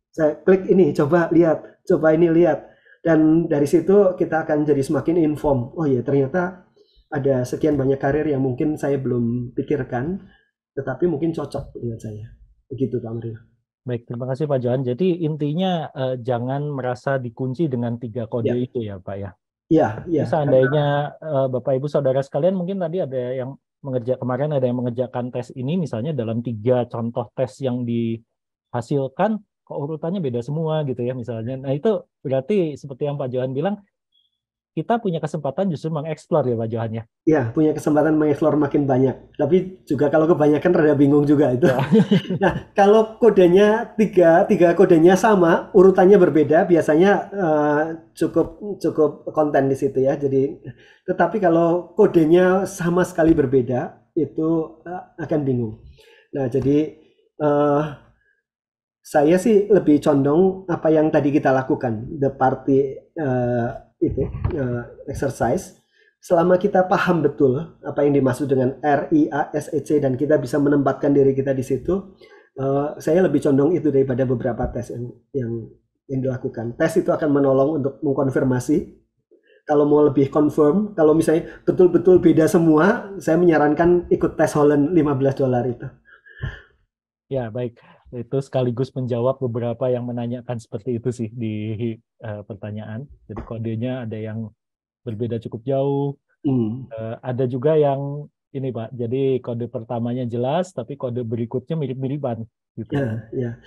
Saya klik ini, coba lihat, coba ini lihat. Dan dari situ kita akan jadi semakin inform. Oh iya, ternyata ada sekian banyak karir yang mungkin saya belum pikirkan, tetapi mungkin cocok dengan saya. Begitu Pak Mario. Baik, terima kasih Pak Johan. Jadi intinya jangan merasa dikunci dengan 3 kode itu ya Pak ya. Iya, iya. Seandainya Bapak Ibu Saudara sekalian mungkin tadi ada yang kemarin ada yang mengerjakan tes ini misalnya dalam 3 contoh tes yang dihasilkan kok urutannya beda semua gitu ya misalnya. Nah itu berarti seperti yang Pak Johan bilang kita punya kesempatan justru mengeksplor ya Pak Johan ya. Ya, punya kesempatan mengeksplor makin banyak. Tapi juga kalau kebanyakan rada bingung juga itu. Ya. Nah, kalau kodenya tiga kodenya sama, urutannya berbeda, biasanya cukup konten di situ ya. Jadi, tetapi kalau kodenya sama sekali berbeda, itu akan bingung. Nah, jadi saya sih lebih condong apa yang tadi kita lakukan, the party exercise. Selama kita paham betul apa yang dimaksud dengan RIASEC dan kita bisa menempatkan diri kita di situ, saya lebih condong itu daripada beberapa tes yang dilakukan. Tes itu akan menolong untuk mengkonfirmasi. Kalau mau lebih confirm, kalau misalnya betul-betul beda semua, saya menyarankan ikut tes Holland $15 itu. Ya, baik. Itu sekaligus menjawab beberapa yang menanyakan seperti itu sih di pertanyaan. Jadi kodenya ada yang berbeda cukup jauh. Ada juga yang ini Pak, jadi kode pertamanya jelas, tapi kode berikutnya mirip-miripan. Gitu. Ya.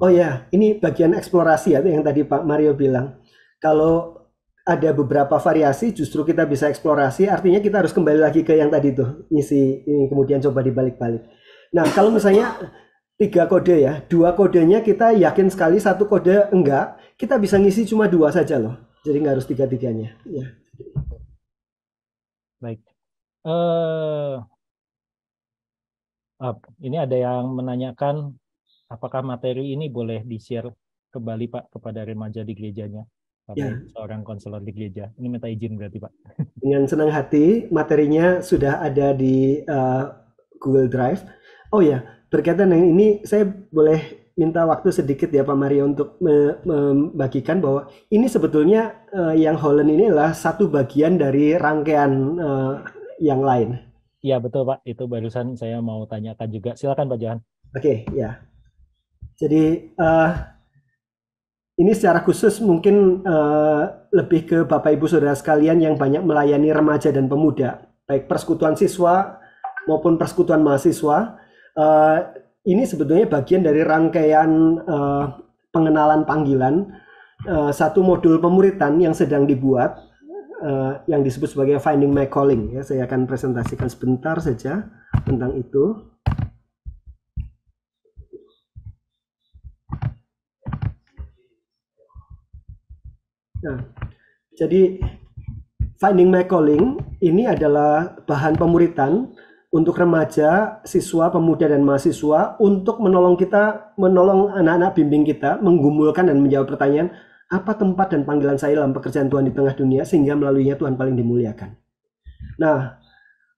Oh ya, ini bagian eksplorasi ya, yang tadi Pak Mario bilang. Kalau ada beberapa variasi, justru kita bisa eksplorasi, artinya kita harus kembali lagi ke yang tadi tuh, ngisi ini kemudian coba dibalik-balik. Nah, kalau misalnya 3 kode ya, 2 kodenya kita yakin sekali, 1 kode enggak, kita bisa ngisi cuma 2 saja loh. Jadi nggak harus 3-3-nya. Ya. Baik. Ini ada yang menanyakan apakah materi ini boleh di-share kembali Pak kepada remaja di gerejanya? Ya. Seorang konselor di gereja. Ini minta izin berarti Pak. Dengan senang hati, materinya sudah ada di Google Drive. Oh ya, berkaitan dengan ini saya boleh minta waktu sedikit ya Pak Mario untuk membagikan bahwa ini sebetulnya yang Holland ini adalah satu bagian dari rangkaian yang lain. Iya betul Pak, itu barusan saya mau tanyakan juga. Silakan Pak Johan. Oke, ya. Jadi ini secara khusus mungkin lebih ke Bapak Ibu Saudara sekalian yang banyak melayani remaja dan pemuda, baik persekutuan siswa maupun persekutuan mahasiswa. Ini sebetulnya bagian dari rangkaian pengenalan panggilan, satu modul pemuritan yang sedang dibuat yang disebut sebagai finding my calling ya. Saya akan presentasikan sebentar saja tentang itu. Nah, jadi finding my calling ini adalah bahan pemuritan untuk remaja, siswa, pemuda dan mahasiswa untuk menolong anak-anak bimbing kita menggumulkan dan menjawab pertanyaan apa tempat dan panggilan saya dalam pekerjaan Tuhan di tengah dunia sehingga melaluinya Tuhan paling dimuliakan. Nah,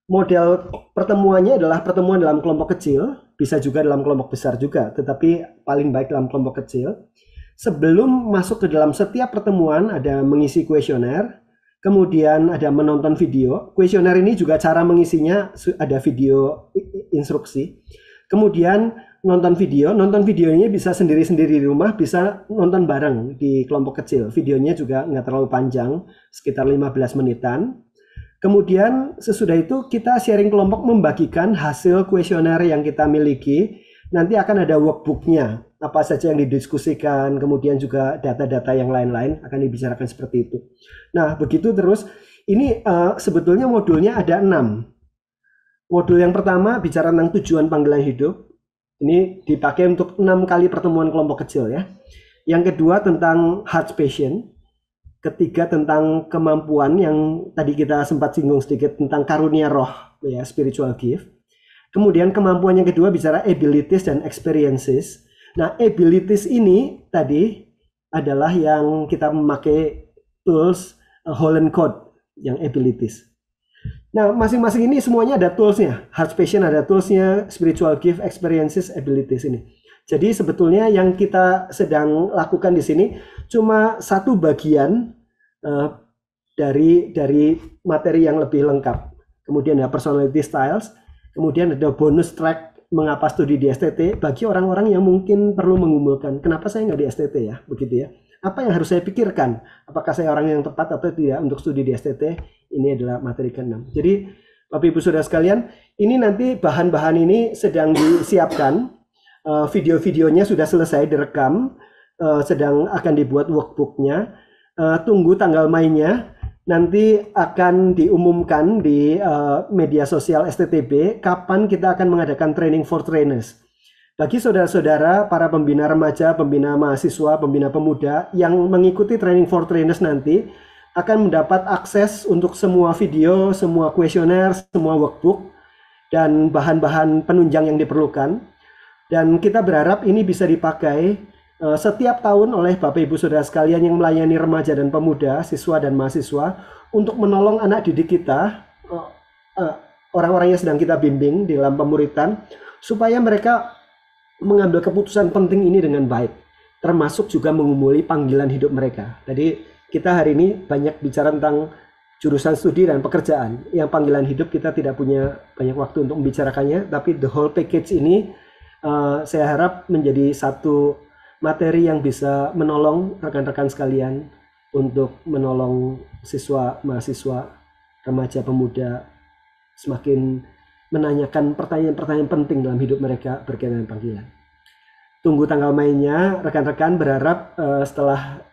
model pertemuannya adalah pertemuan dalam kelompok kecil, bisa juga dalam kelompok besar juga, tetapi paling baik dalam kelompok kecil. Sebelum masuk ke dalam setiap pertemuan ada mengisi kuesioner, kemudian ada menonton video. Kuesioner ini juga cara mengisinya ada video instruksi. Kemudian nonton videonya bisa sendiri-sendiri di rumah, bisa nonton bareng di kelompok kecil. Videonya juga nggak terlalu panjang, sekitar 15 menitan. Kemudian sesudah itu kita sharing kelompok membagikan hasil kuesioner yang kita miliki. Nanti akan ada workbooknya, apa saja yang didiskusikan, kemudian juga data-data yang lain-lain akan dibicarakan seperti itu. Nah, begitu terus. Ini sebetulnya modulnya ada 6. Modul yang pertama bicara tentang tujuan panggilan hidup. Ini dipakai untuk 6 kali pertemuan kelompok kecil ya. Yang kedua tentang heart passion. Ketiga tentang kemampuan yang tadi kita sempat singgung sedikit tentang karunia roh ya, spiritual gift. Kemudian kemampuan yang kedua bicara abilities dan experiences. Nah, abilities ini tadi adalah yang kita memakai tools Holland Code yang abilities. Nah, masing-masing ini semuanya ada toolsnya. Heart passion ada toolsnya, spiritual gift, experiences, abilities ini. Jadi sebetulnya yang kita sedang lakukan di sini cuma satu bagian dari materi yang lebih lengkap. Kemudian ada personality styles, kemudian ada bonus track mengapa studi di STT bagi orang-orang yang mungkin perlu menggumulkan. Kenapa saya nggak di STT ya, begitu ya? Apa yang harus saya pikirkan? Apakah saya orang yang tepat atau tidak untuk studi di STT? Ini adalah materi ke-6. Jadi Bapak Ibu Saudara sekalian, ini nanti bahan-bahan ini sedang disiapkan. Video-videonya sudah selesai direkam, sedang akan dibuat workbooknya. Tunggu tanggal mainnya. Nanti akan diumumkan di media sosial STTB kapan kita akan mengadakan training for trainers. Bagi saudara-saudara, para pembina remaja, pembina mahasiswa, pembina pemuda yang mengikuti training for trainers nanti akan mendapat akses untuk semua video, semua kuesioner, semua workbook, dan bahan-bahan penunjang yang diperlukan. Dan kita berharap ini bisa dipakai setiap tahun oleh Bapak Ibu Saudara sekalian yang melayani remaja dan pemuda, siswa dan mahasiswa untuk menolong anak didik kita, orang-orang yang sedang kita bimbing di dalam pemuritan, supaya mereka mengambil keputusan penting ini dengan baik, termasuk juga mengumuli panggilan hidup mereka. Jadi kita hari ini banyak bicara tentang jurusan studi dan pekerjaan. Yang panggilan hidup kita tidak punya banyak waktu untuk membicarakannya, tapi the whole package ini saya harap menjadi satu materi yang bisa menolong rekan-rekan sekalian untuk menolong siswa, mahasiswa, remaja, pemuda semakin menanyakan pertanyaan-pertanyaan penting dalam hidup mereka berkaitan dengan panggilan. Tunggu tanggal mainnya, rekan-rekan berharap setelah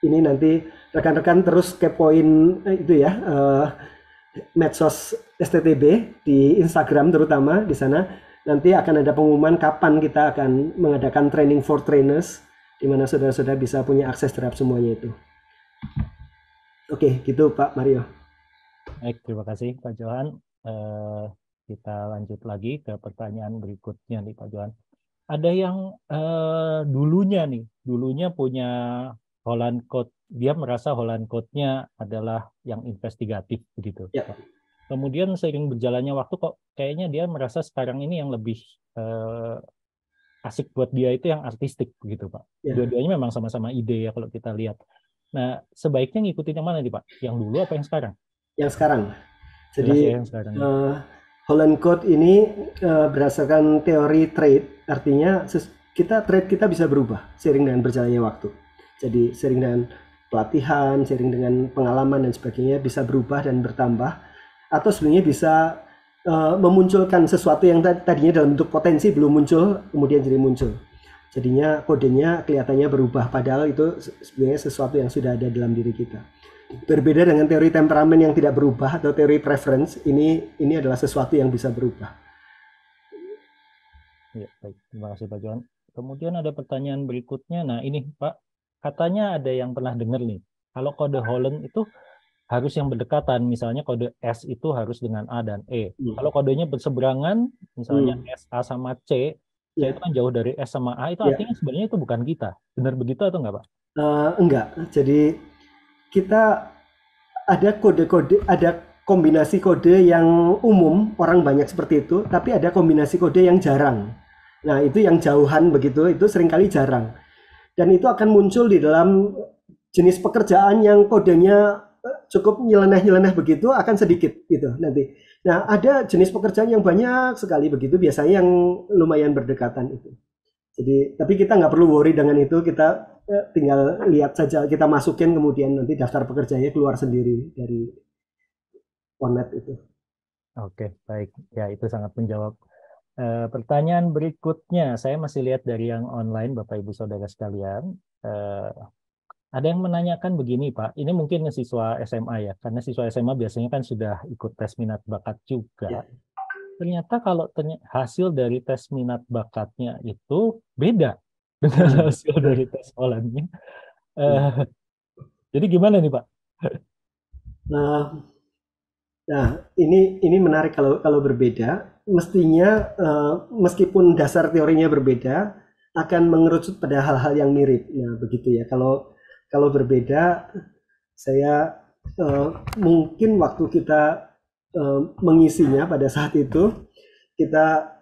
ini nanti rekan-rekan terus kepoin itu ya, medsos STTB di Instagram terutama. Di sana nanti akan ada pengumuman kapan kita akan mengadakan training for trainers, di mana saudara-saudara bisa punya akses terhadap semuanya itu. Oke, gitu Pak Mario. Baik, terima kasih Pak Johan. Kita lanjut lagi ke pertanyaan berikutnya nih Pak Johan. Ada yang dulunya punya Holland Code. Dia merasa Holland Code-nya adalah yang investigatif begitu. Ya. Kemudian seiring berjalannya waktu kok kayaknya dia merasa sekarang ini yang lebih asik buat dia itu yang artistik begitu Pak. Ya. Dua-duanya memang sama-sama ide ya kalau kita lihat. Nah, sebaiknya ngikutin yang mana nih Pak? Yang dulu apa yang sekarang? Yang sekarang. Jadi yang sekarang. Holland Code ini berdasarkan teori trade, artinya trade kita bisa berubah seiring dengan berjalannya waktu. Jadi seiring dengan pelatihan, seiring dengan pengalaman dan sebagainya bisa berubah dan bertambah, atau sebenarnya bisa memunculkan sesuatu yang tadinya dalam bentuk potensi belum muncul, kemudian jadi muncul. Jadinya kodenya kelihatannya berubah, padahal itu sebenarnya sesuatu yang sudah ada dalam diri kita. Berbeda dengan teori temperamen yang tidak berubah atau teori preference, ini adalah sesuatu yang bisa berubah. Ya, baik. Terima kasih Pak Johan. Kemudian ada pertanyaan berikutnya. Nah, ini Pak, katanya ada yang pernah dengar nih, kalau kode Holland itu harus yang berdekatan, misalnya kode S itu harus dengan A dan E. Kalau kodenya berseberangan, misalnya S A sama C itu kan jauh dari S sama A, itu artinya sebenarnya itu bukan kita. Benar begitu atau enggak, Pak? Enggak. Jadi kita ada kode-kode, ada kombinasi kode yang umum, orang banyak seperti itu, tapi ada kombinasi kode yang jarang. Nah, itu yang jauhan begitu, itu seringkali jarang. Dan itu akan muncul di dalam jenis pekerjaan yang kodenya cukup nyeleneh-nyeleneh begitu, akan sedikit gitu nanti. Nah, ada jenis pekerjaan yang banyak sekali begitu, biasanya yang lumayan berdekatan itu. Jadi, tapi kita nggak perlu worry dengan itu, kita tinggal lihat saja, kita masukin kemudian nanti daftar pekerjaannya keluar sendiri dari Ponet itu. Oke, baik. Ya, itu sangat menjawab. Pertanyaan berikutnya, saya masih lihat dari yang online, Bapak Ibu Saudara sekalian. Ada yang menanyakan begini, Pak. Ini mungkin siswa SMA ya, karena siswa SMA biasanya kan sudah ikut tes minat bakat juga. Ya. Ternyata kalau hasil dari tes minat bakatnya itu beda dengan hasil dari tes Hollandnya. Jadi gimana nih, Pak? Nah, ini menarik kalau berbeda. Mestinya meskipun dasar teorinya berbeda, akan mengerucut pada hal-hal yang mirip. Nah, begitu ya. Kalau berbeda, saya mungkin waktu kita mengisinya pada saat itu, kita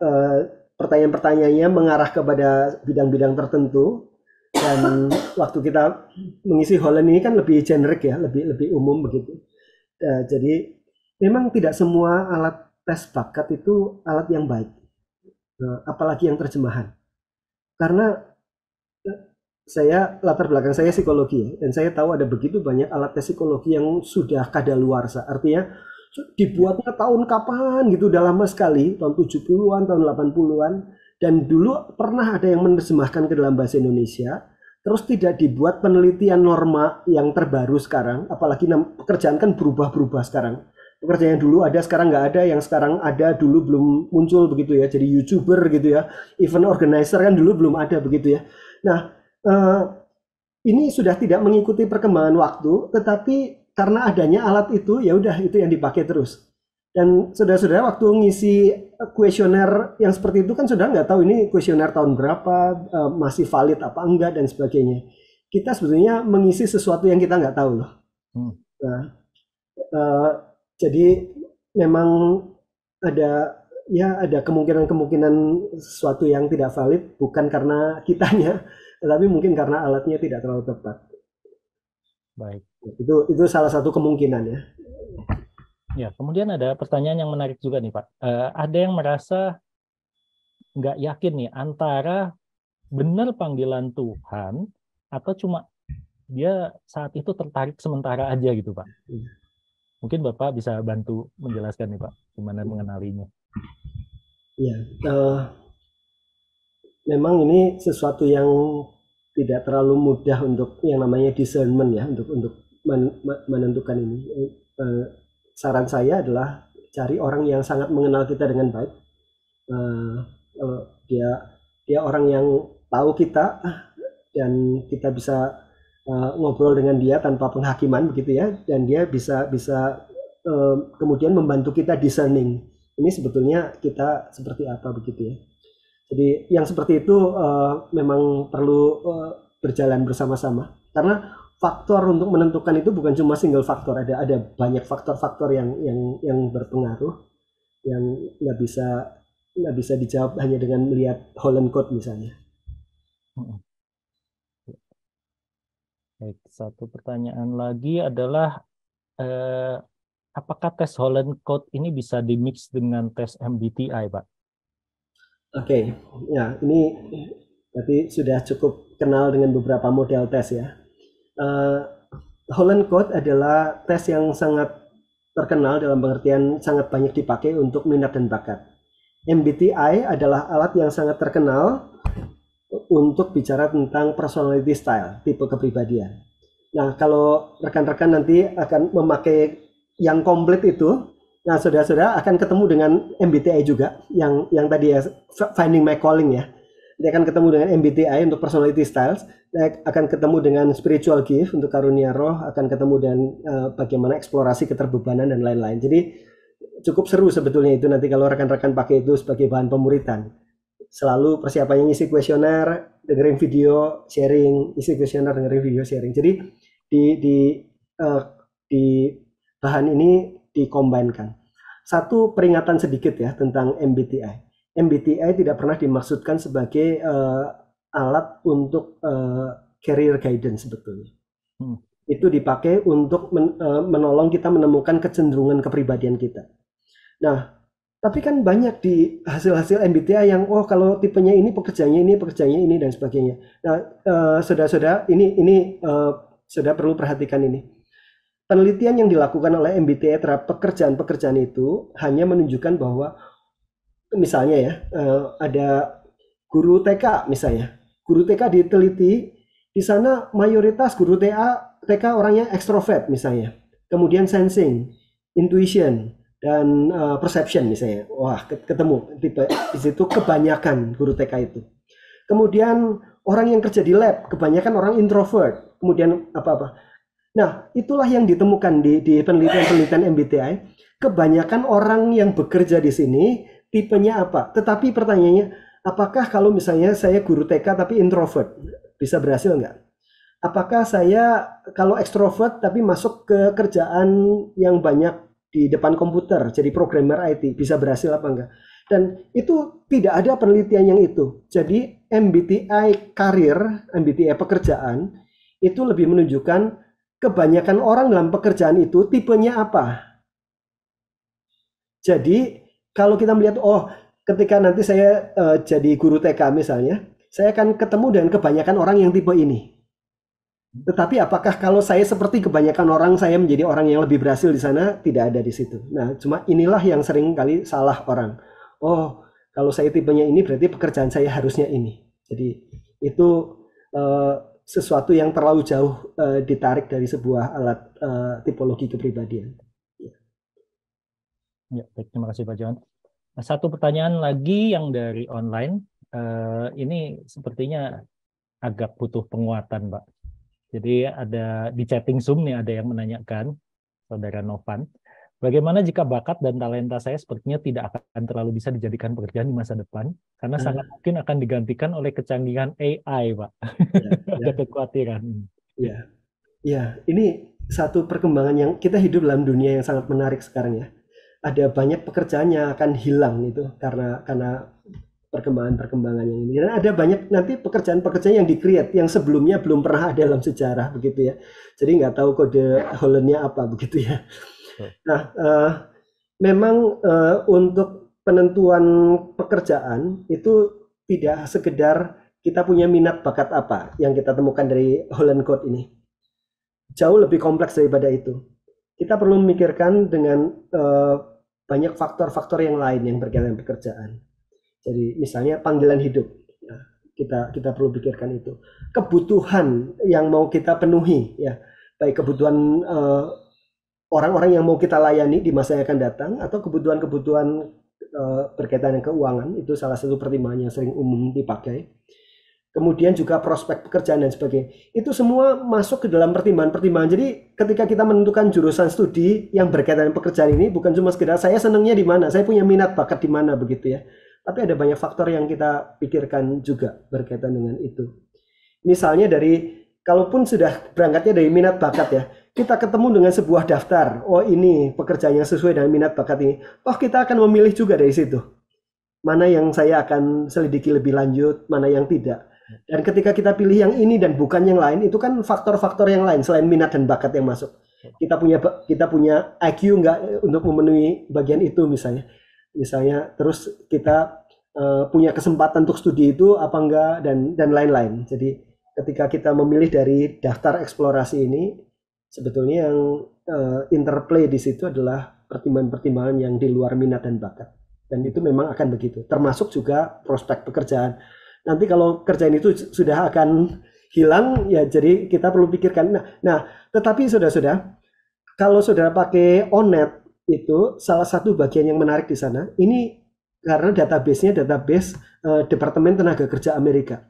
pertanyaan-pertanyaannya mengarah kepada bidang-bidang tertentu. Dan waktu kita mengisi Holland ini kan lebih generik ya, lebih umum begitu. Jadi memang tidak semua alat tes bakat itu alat yang baik, apalagi yang terjemahan. Karena saya latar belakang saya psikologi ya, dan saya tahu ada begitu banyak alat tes psikologi yang sudah kadaluarsa. Artinya dibuatnya tahun kapan gitu, udah lama sekali, tahun 70-an, tahun 80-an. Dan dulu pernah ada yang menerjemahkan ke dalam bahasa Indonesia, terus tidak dibuat penelitian norma yang terbaru sekarang, apalagi pekerjaan kan berubah-berubah sekarang. Pekerjaan yang dulu ada sekarang nggak ada, yang sekarang ada dulu belum muncul begitu ya, jadi YouTuber gitu ya, event organizer kan dulu belum ada begitu ya. Nah, ini sudah tidak mengikuti perkembangan waktu, tetapi karena adanya alat itu, ya udah itu yang dipakai terus. Dan saudara-saudara waktu ngisi kuesioner yang seperti itu kan sudah nggak tahu ini kuesioner tahun berapa, masih valid apa enggak dan sebagainya. Kita sebetulnya mengisi sesuatu yang kita nggak tahu loh. Nah, jadi memang ada kemungkinan sesuatu yang tidak valid bukan karena kitanya, tetapi mungkin karena alatnya tidak terlalu tepat. Baik. Itu salah satu kemungkinan ya. Ya, kemudian ada pertanyaan yang menarik juga nih, Pak. Ada yang merasa nggak yakin nih antara benar panggilan Tuhan atau cuma dia saat itu tertarik sementara aja gitu, Pak. Mungkin Bapak bisa bantu menjelaskan nih, Pak, gimana mengenalinya. Ya, memang ini sesuatu yang tidak terlalu mudah untuk yang namanya discernment ya, untuk menentukan ini. Saran saya adalah cari orang yang sangat mengenal kita dengan baik. Dia orang yang tahu kita dan kita bisa ngobrol dengan dia tanpa penghakiman begitu ya, dan dia bisa kemudian membantu kita discerning. Ini sebetulnya kita seperti apa begitu ya. Jadi yang seperti itu memang perlu berjalan bersama-sama, karena faktor untuk menentukan itu bukan cuma single faktor, ada banyak faktor-faktor yang berpengaruh, yang nggak bisa dijawab hanya dengan melihat Holland Code misalnya. Baik, satu pertanyaan lagi adalah apakah tes Holland Code ini bisa dimix dengan tes MBTI, Pak? Oke, ya ini berarti sudah cukup kenal dengan beberapa model tes ya. Holland Code adalah tes yang sangat terkenal dalam pengertian sangat banyak dipakai untuk minat dan bakat. MBTI adalah alat yang sangat terkenal untuk bicara tentang personality style, tipe kepribadian. Nah, kalau rekan-rekan nanti akan memakai yang komplit itu, nah saudara-saudara akan ketemu dengan MBTI juga, yang tadi ya, Finding My Calling ya. Dia akan ketemu dengan MBTI untuk personality styles, dia akan ketemu dengan spiritual gift untuk karunia roh, akan ketemu dengan bagaimana eksplorasi keterbebanan dan lain-lain. Jadi cukup seru sebetulnya itu nanti kalau rekan-rekan pakai itu sebagai bahan pemuritan. Selalu persiapannya ngisi kuesioner, dengerin video, sharing, isi kuesioner, dengerin video, sharing. Jadi uh, di bahan ini dikombinkan. Satu peringatan sedikit ya tentang MBTI. MBTI tidak pernah dimaksudkan sebagai alat untuk career guidance sebetulnya. Itu dipakai untuk menolong kita menemukan kecenderungan kepribadian kita. Nah, tapi kan banyak di hasil-hasil MBTI yang kalau tipenya ini pekerjaannya ini dan sebagainya. Nah, saudara-saudara ini saudara perlu perhatikan ini. Penelitian yang dilakukan oleh MBTI terhadap pekerjaan-pekerjaan itu hanya menunjukkan bahwa misalnya ya ada guru TK misalnya. Guru TK diteliti di sana mayoritas guru TK orangnya ekstrovert misalnya. Kemudian sensing, intuition, dan perception misalnya. Wah, ketemu tipe di situ kebanyakan guru TK itu. Kemudian orang yang kerja di lab kebanyakan orang introvert. Kemudian apa-apa. Nah, itulah yang ditemukan di penelitian-penelitian MBTI. Kebanyakan orang yang bekerja di sini tipenya apa? Tetapi pertanyaannya, apakah kalau misalnya saya guru TK tapi introvert, bisa berhasil nggak? Apakah saya kalau ekstrovert tapi masuk ke kerjaan yang banyak di depan komputer, jadi programmer IT, bisa berhasil apa enggak? Dan itu tidak ada penelitian yang itu. Jadi MBTI karir, MBTI pekerjaan, itu lebih menunjukkan kebanyakan orang dalam pekerjaan itu tipenya apa. Jadi kalau kita melihat, ketika nanti saya jadi guru TK misalnya, saya akan ketemu dengan kebanyakan orang yang tipe ini. Tetapi apakah kalau saya seperti kebanyakan orang, saya menjadi orang yang lebih berhasil di sana? Tidak ada di situ. Nah, cuma inilah yang sering kali salah orang. Kalau saya tipenya ini berarti pekerjaan saya harusnya ini. Jadi itu sesuatu yang terlalu jauh ditarik dari sebuah alat tipologi kepribadian. Ya, baik, terima kasih Pak Johan. Satu pertanyaan lagi yang dari online, ini sepertinya agak butuh penguatan, Pak. Jadi ada di chatting Zoom nih ada yang menanyakan, Saudara Novan, bagaimana jika bakat dan talenta saya sepertinya tidak akan terlalu bisa dijadikan pekerjaan di masa depan, karena sangat mungkin akan digantikan oleh kecanggihan AI, Pak. Ada kekhawatiran. Ya, ini satu perkembangan yang kita hidup dalam dunia yang sangat menarik sekarang ya. Ada banyak pekerjaan yang akan hilang itu karena perkembangan yang ini. Dan ada banyak nanti pekerjaan-pekerjaan yang di-create yang sebelumnya belum pernah ada dalam sejarah begitu ya. Jadi nggak tahu kode Hollandnya apa begitu ya. Nah, memang untuk penentuan pekerjaan itu tidak sekedar kita punya minat bakat apa yang kita temukan dari Holland Code ini. Jauh lebih kompleks daripada itu. Kita perlu memikirkan dengan banyak faktor-faktor yang lain yang berkaitan dengan pekerjaan. Jadi misalnya panggilan hidup, nah, kita perlu pikirkan itu. Kebutuhan yang mau kita penuhi, ya, baik kebutuhan orang-orang yang mau kita layani di masa yang akan datang, atau kebutuhan-kebutuhan berkaitan dengan keuangan, itu salah satu pertimbangan yang sering umum dipakai. Kemudian juga prospek pekerjaan dan sebagainya. Itu semua masuk ke dalam pertimbangan-pertimbangan. Jadi ketika kita menentukan jurusan studi yang berkaitan dengan pekerjaan ini, bukan cuma sekedar saya senangnya di mana, saya punya minat bakat di mana begitu ya. Tapi ada banyak faktor yang kita pikirkan juga berkaitan dengan itu. Misalnya kalaupun sudah berangkatnya dari minat bakat ya, kita ketemu dengan sebuah daftar, ini pekerjaan yang sesuai dengan minat bakat ini. Kita akan memilih juga dari situ. Mana yang saya akan selidiki lebih lanjut, mana yang tidak. Dan ketika kita pilih yang ini dan bukan yang lain, itu kan faktor-faktor yang lain selain minat dan bakat yang masuk. Kita punya IQ nggak untuk memenuhi bagian itu misalnya. Terus kita punya kesempatan untuk studi itu apa enggak dan lain-lain. Jadi ketika kita memilih dari daftar eksplorasi ini, sebetulnya yang interplay di situ adalah pertimbangan-pertimbangan yang di luar minat dan bakat. Dan itu memang akan begitu. Termasuk juga prospek pekerjaan. Nanti kalau kerjaan itu sudah akan hilang ya, jadi kita perlu pikirkan. Nah, tetapi saudara-saudara, kalau saudara pakai Onet itu salah satu bagian yang menarik di sana. Ini karena database-nya database Departemen Tenaga Kerja Amerika.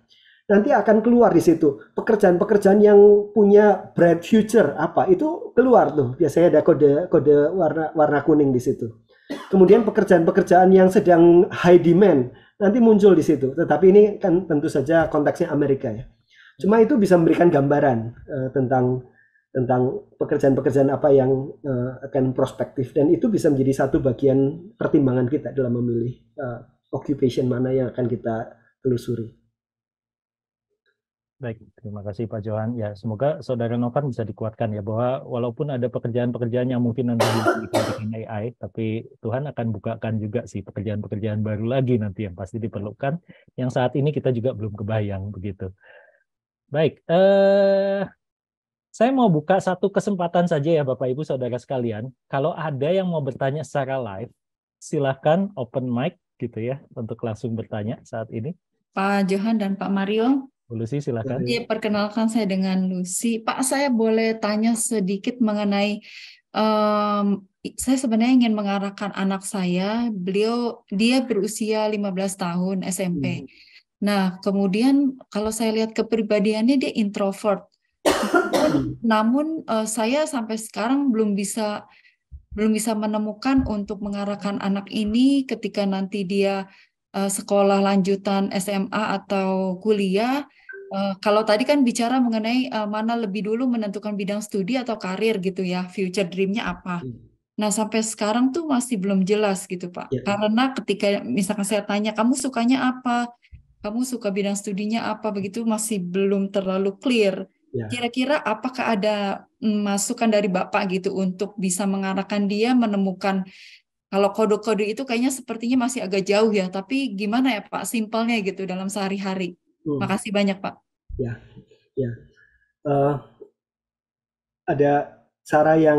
Nanti akan keluar di situ pekerjaan-pekerjaan yang punya bright future apa itu keluar tuh. Biasanya ada kode warna kuning di situ. Kemudian pekerjaan-pekerjaan yang sedang high demand nanti muncul di situ. Tetapi ini kan tentu saja konteksnya Amerika ya. Cuma itu bisa memberikan gambaran tentang pekerjaan-pekerjaan apa yang akan prospektif, dan itu bisa menjadi satu bagian pertimbangan kita dalam memilih occupation mana yang akan kita telusuri. Baik, terima kasih Pak Johan. Ya, semoga Saudara Novan bisa dikuatkan ya bahwa walaupun ada pekerjaan-pekerjaan yang mungkin nanti digantikan AI, tapi Tuhan akan bukakan juga sih pekerjaan-pekerjaan baru lagi nanti yang pasti diperlukan, yang saat ini kita juga belum kebayang begitu. Baik, saya mau buka satu kesempatan saja ya Bapak Ibu Saudara sekalian. Kalau ada yang mau bertanya secara live, silahkan open mic gitu ya untuk langsung bertanya saat ini. Pak Johan dan Pak Mario. Lucy, silakan. Iya, perkenalkan saya dengan Lucy. Pak, saya boleh tanya sedikit mengenai, saya sebenarnya ingin mengarahkan anak saya, dia berusia 15 tahun SMP. Nah, kemudian kalau saya lihat kepribadiannya dia introvert. Namun saya sampai sekarang belum bisa menemukan untuk mengarahkan anak ini ketika nanti dia sekolah lanjutan SMA atau kuliah. Kalau tadi kan bicara mengenai mana lebih dulu menentukan bidang studi atau karir gitu ya, future dream-nya apa. Nah, sampai sekarang tuh masih belum jelas gitu, Pak. Karena ketika misalkan saya tanya, kamu sukanya apa? Kamu suka bidang studinya apa? Begitu masih belum terlalu clear. Kira-kira apakah ada masukan dari Bapak gitu untuk bisa mengarahkan dia menemukan, kalau kode-kode itu kayaknya sepertinya masih agak jauh ya, tapi gimana ya Pak, simpelnya gitu dalam sehari-hari. Makasih banyak Pak. Ya. Ada cara yang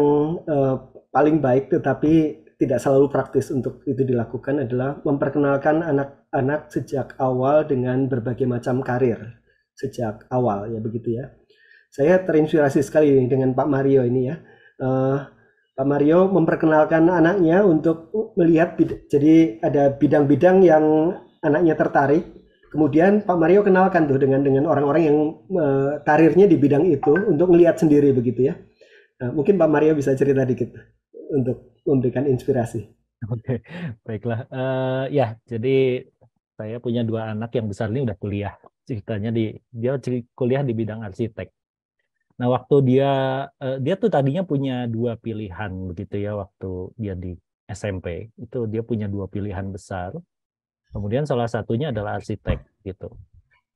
paling baik tetapi tidak selalu praktis untuk itu dilakukan adalah memperkenalkan anak-anak sejak awal dengan berbagai macam karir sejak awal ya, begitu ya. Saya terinspirasi sekali dengan Pak Mario ini ya. Pak Mario memperkenalkan anaknya untuk melihat, jadi ada bidang-bidang yang anaknya tertarik. Kemudian Pak Mario kenalkan tuh dengan orang-orang yang karirnya di bidang itu untuk melihat sendiri begitu ya. Nah, mungkin Pak Mario bisa cerita dikit untuk memberikan inspirasi. Oke, baiklah. Ya, jadi saya punya 2 anak yang besar ini udah kuliah. Ceritanya dia kuliah di bidang arsitek. Nah, waktu dia tuh tadinya punya 2 pilihan begitu ya waktu dia di SMP. Itu dia punya 2 pilihan besar. Kemudian salah satunya adalah arsitek gitu.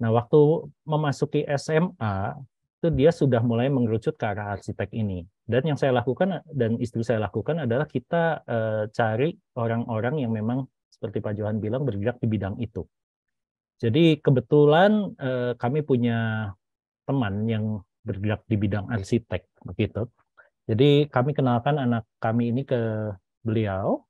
Nah, waktu memasuki SMA itu dia sudah mulai mengerucut ke arah arsitek ini. Dan yang saya lakukan dan istri saya lakukan adalah kita cari orang-orang yang memang seperti Pak Johan bilang bergerak di bidang itu. Jadi kebetulan kami punya teman yang bergerak di bidang arsitek begitu. Jadi kami kenalkan anak kami ini ke beliau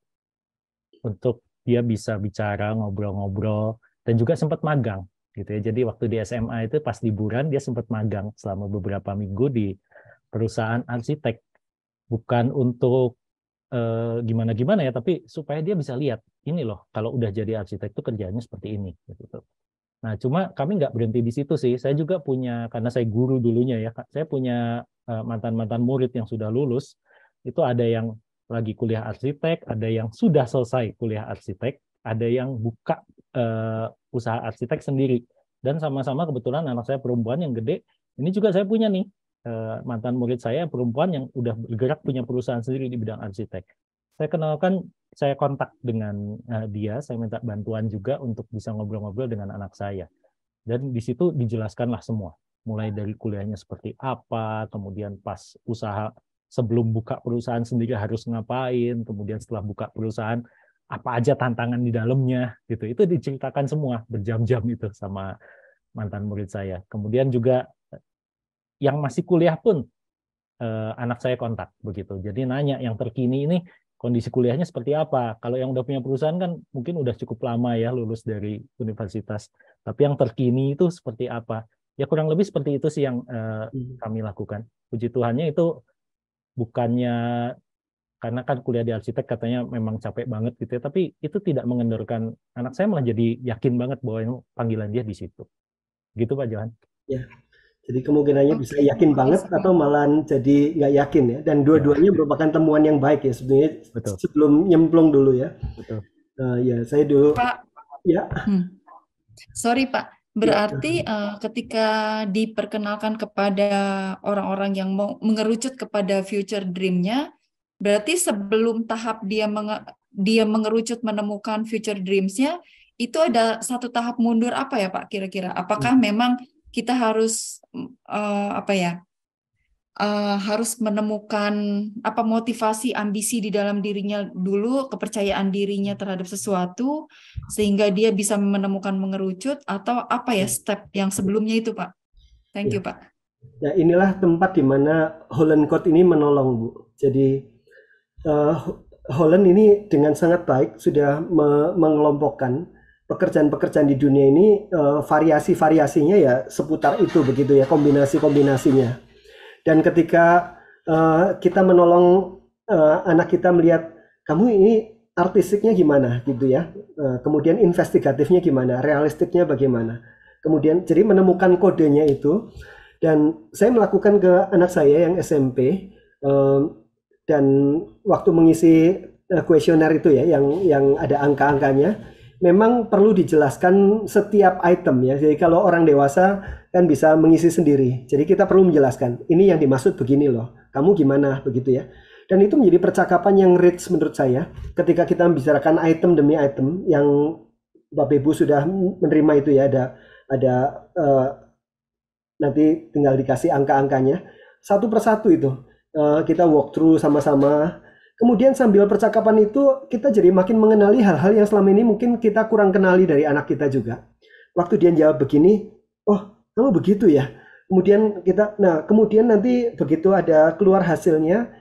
untuk dia bisa bicara, ngobrol-ngobrol, dan juga sempat magang gitu ya. Jadi waktu di SMA itu pas liburan dia sempat magang selama beberapa minggu di perusahaan arsitek. Bukan untuk gimana-gimana ya, tapi supaya dia bisa lihat ini loh, kalau udah jadi arsitek itu kerjanya seperti ini gitu. Nah, cuma kami nggak berhenti di situ sih. Saya juga punya, karena saya guru dulunya ya, saya punya mantan-mantan murid yang sudah lulus. Itu ada yang lagi kuliah arsitek, ada yang sudah selesai kuliah arsitek, ada yang buka usaha arsitek sendiri. Dan sama-sama kebetulan anak saya perempuan yang gede. Ini juga saya punya nih, mantan murid saya perempuan yang udah bergerak punya perusahaan sendiri di bidang arsitek. Saya kenalkan, saya kontak dengan dia, saya minta bantuan juga untuk bisa ngobrol-ngobrol dengan anak saya. Dan di situ dijelaskanlah semua, mulai dari kuliahnya seperti apa, kemudian pas usaha sebelum buka perusahaan sendiri harus ngapain, kemudian setelah buka perusahaan apa aja tantangan di dalamnya, gitu. Itu diceritakan semua berjam-jam itu sama mantan murid saya. Kemudian juga yang masih kuliah pun anak saya kontak begitu. Jadi nanya yang terkini ini kondisi kuliahnya seperti apa. Kalau yang udah punya perusahaan kan mungkin udah cukup lama ya lulus dari universitas. Tapi yang terkini itu seperti apa. Ya kurang lebih seperti itu sih yang kami lakukan. Puji Tuhannya itu bukannya karena kan kuliah di arsitek katanya memang capek banget gitu ya, tapi itu tidak mengendorkan anak saya, malah jadi yakin banget bahwa ini panggilan dia di situ. Gitu Pak Johan. Ya, jadi kemungkinannya bisa Oke, yakin banget makasih. atau malah jadi nggak yakin ya. Dan Ya, dua-duanya merupakan temuan yang baik ya sebenarnya betul, sebelum nyemplung dulu ya. betul. Ya, saya dulu Pak, ya, sorry Pak, ya, berarti ketika diperkenalkan kepada orang-orang yang mau mengerucut kepada future dream-nya, berarti sebelum tahap dia mengerucut menemukan future dreams-nya, itu ada satu tahap mundur apa ya Pak kira-kira? Apakah memang kita harus apa ya? Harus menemukan apa motivasi, ambisi di dalam dirinya dulu, kepercayaan dirinya terhadap sesuatu, sehingga dia bisa menemukan mengerucut, atau apa ya step yang sebelumnya itu Pak? Thank ya. you Pak. Ya, inilah tempat di mana Holland Code ini menolong, Bu. Jadi Holland ini dengan sangat baik sudah mengelompokkan pekerjaan-pekerjaan di dunia ini, variasi-variasinya ya seputar itu begitu ya, kombinasi-kombinasinya. Dan ketika kita menolong anak kita melihat kamu ini artistiknya gimana gitu ya, kemudian investigatifnya gimana, realistiknya bagaimana, kemudian jadi menemukan kodenya itu. Dan saya melakukan ke anak saya yang SMP, dan waktu mengisi kuesioner itu ya, yang ada angka-angkanya, memang perlu dijelaskan setiap item ya. Jadi kalau orang dewasa kan bisa mengisi sendiri. Jadi kita perlu menjelaskan, ini yang dimaksud begini loh, kamu gimana begitu ya. Dan itu menjadi percakapan yang rich menurut saya ketika kita membicarakan item demi item yang Bapak Ibu sudah menerima itu ya, ada nanti tinggal dikasih angka-angkanya satu persatu itu. Kita walk through sama-sama. Kemudian sambil percakapan itu kita jadi makin mengenali hal-hal yang selama ini mungkin kita kurang kenali dari anak kita juga. Waktu dia jawab begini, oh kamu begitu ya. Kemudian nanti begitu ada keluar hasilnya,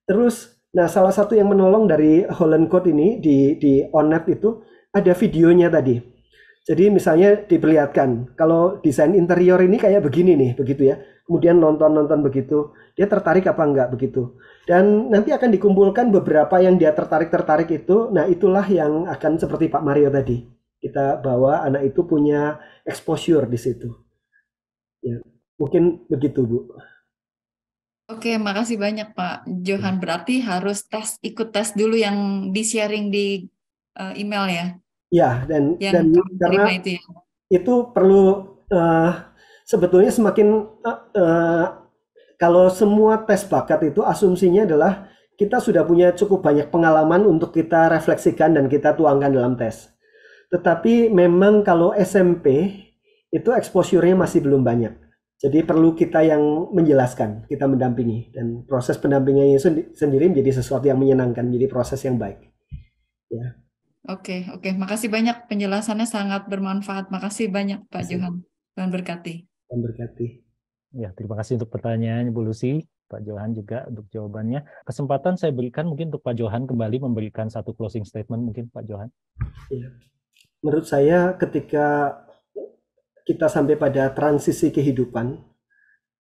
terus salah satu yang menolong dari Holland Code ini di OnNet itu ada videonya tadi. Jadi misalnya diperlihatkan kalau desain interior ini kayak begini nih, begitu ya. Kemudian nonton begitu, dia tertarik apa enggak begitu. Dan nanti akan dikumpulkan beberapa yang dia tertarik itu. Nah itulah yang akan seperti Pak Mario tadi. Kita bawa anak itu punya exposure di situ. Ya, mungkin begitu Bu. Oke, makasih banyak Pak Johan. Berarti harus ikut tes dulu yang di-sharing di email ya, Ya, dan yang kami terima karena itu ya. itu perlu sebetulnya semakin kalau semua tes bakat itu asumsinya adalah kita sudah punya cukup banyak pengalaman untuk kita refleksikan dan kita tuangkan dalam tes. Tetapi memang kalau SMP itu exposure-nya masih belum banyak. Jadi perlu kita yang menjelaskan, kita mendampingi, dan proses pendampingannya sendiri menjadi sesuatu yang menyenangkan, jadi proses yang baik. Ya. Oke, makasih banyak, penjelasannya sangat bermanfaat. Makasih banyak Pak Johan. Tuhan berkati. Tuhan berkati. Ya, terima kasih untuk pertanyaannya Bu Lucy, Pak Johan juga untuk jawabannya. Kesempatan saya berikan mungkin untuk Pak Johan kembali memberikan satu closing statement mungkin Pak Johan. Ya. Menurut saya ketika kita sampai pada transisi kehidupan,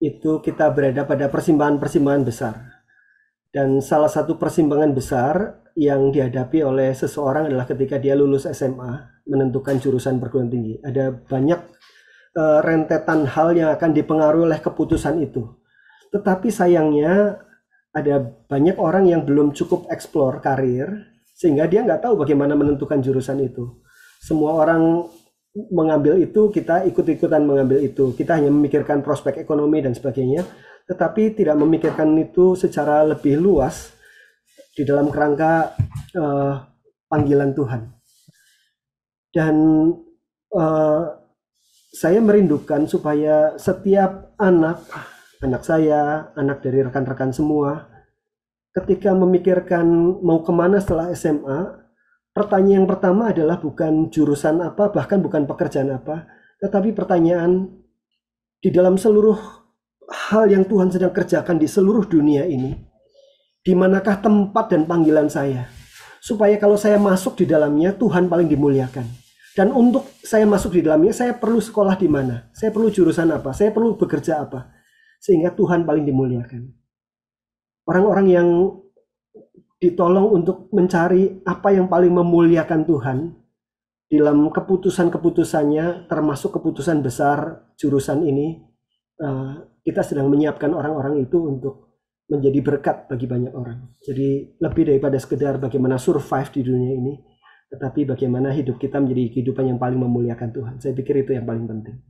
itu kita berada pada persimpangan-persimpangan besar. Dan salah satu persimpangan besar yang dihadapi oleh seseorang adalah ketika dia lulus SMA, menentukan jurusan perguruan tinggi. Ada banyak rentetan hal yang akan dipengaruhi oleh keputusan itu. Tetapi sayangnya ada banyak orang yang belum cukup eksplor karir, sehingga dia nggak tahu bagaimana menentukan jurusan itu. Semua orang mengambil itu, kita ikut-ikutan mengambil itu. Kita hanya memikirkan prospek ekonomi dan sebagainya, tetapi tidak memikirkan itu secara lebih luas di dalam kerangka panggilan Tuhan. Dan saya merindukan supaya setiap anak saya, anak dari rekan-rekan semua, ketika memikirkan mau kemana setelah SMA, pertanyaan yang pertama adalah bukan jurusan apa, bahkan bukan pekerjaan apa, tetapi pertanyaan di dalam seluruh hal yang Tuhan sedang kerjakan di seluruh dunia ini, di manakah tempat dan panggilan saya, supaya kalau saya masuk di dalamnya, Tuhan paling dimuliakan. Dan untuk saya masuk di dalamnya, saya perlu sekolah di mana? Saya perlu jurusan apa? Saya perlu bekerja apa? Sehingga Tuhan paling dimuliakan. Orang-orang yang ditolong untuk mencari apa yang paling memuliakan Tuhan dalam keputusan-keputusannya, termasuk keputusan besar jurusan ini, kita sedang menyiapkan orang-orang itu untuk menjadi berkat bagi banyak orang. Jadi lebih daripada sekedar bagaimana survive di dunia ini, tetapi bagaimana hidup kita menjadi kehidupan yang paling memuliakan Tuhan. Saya pikir itu yang paling penting.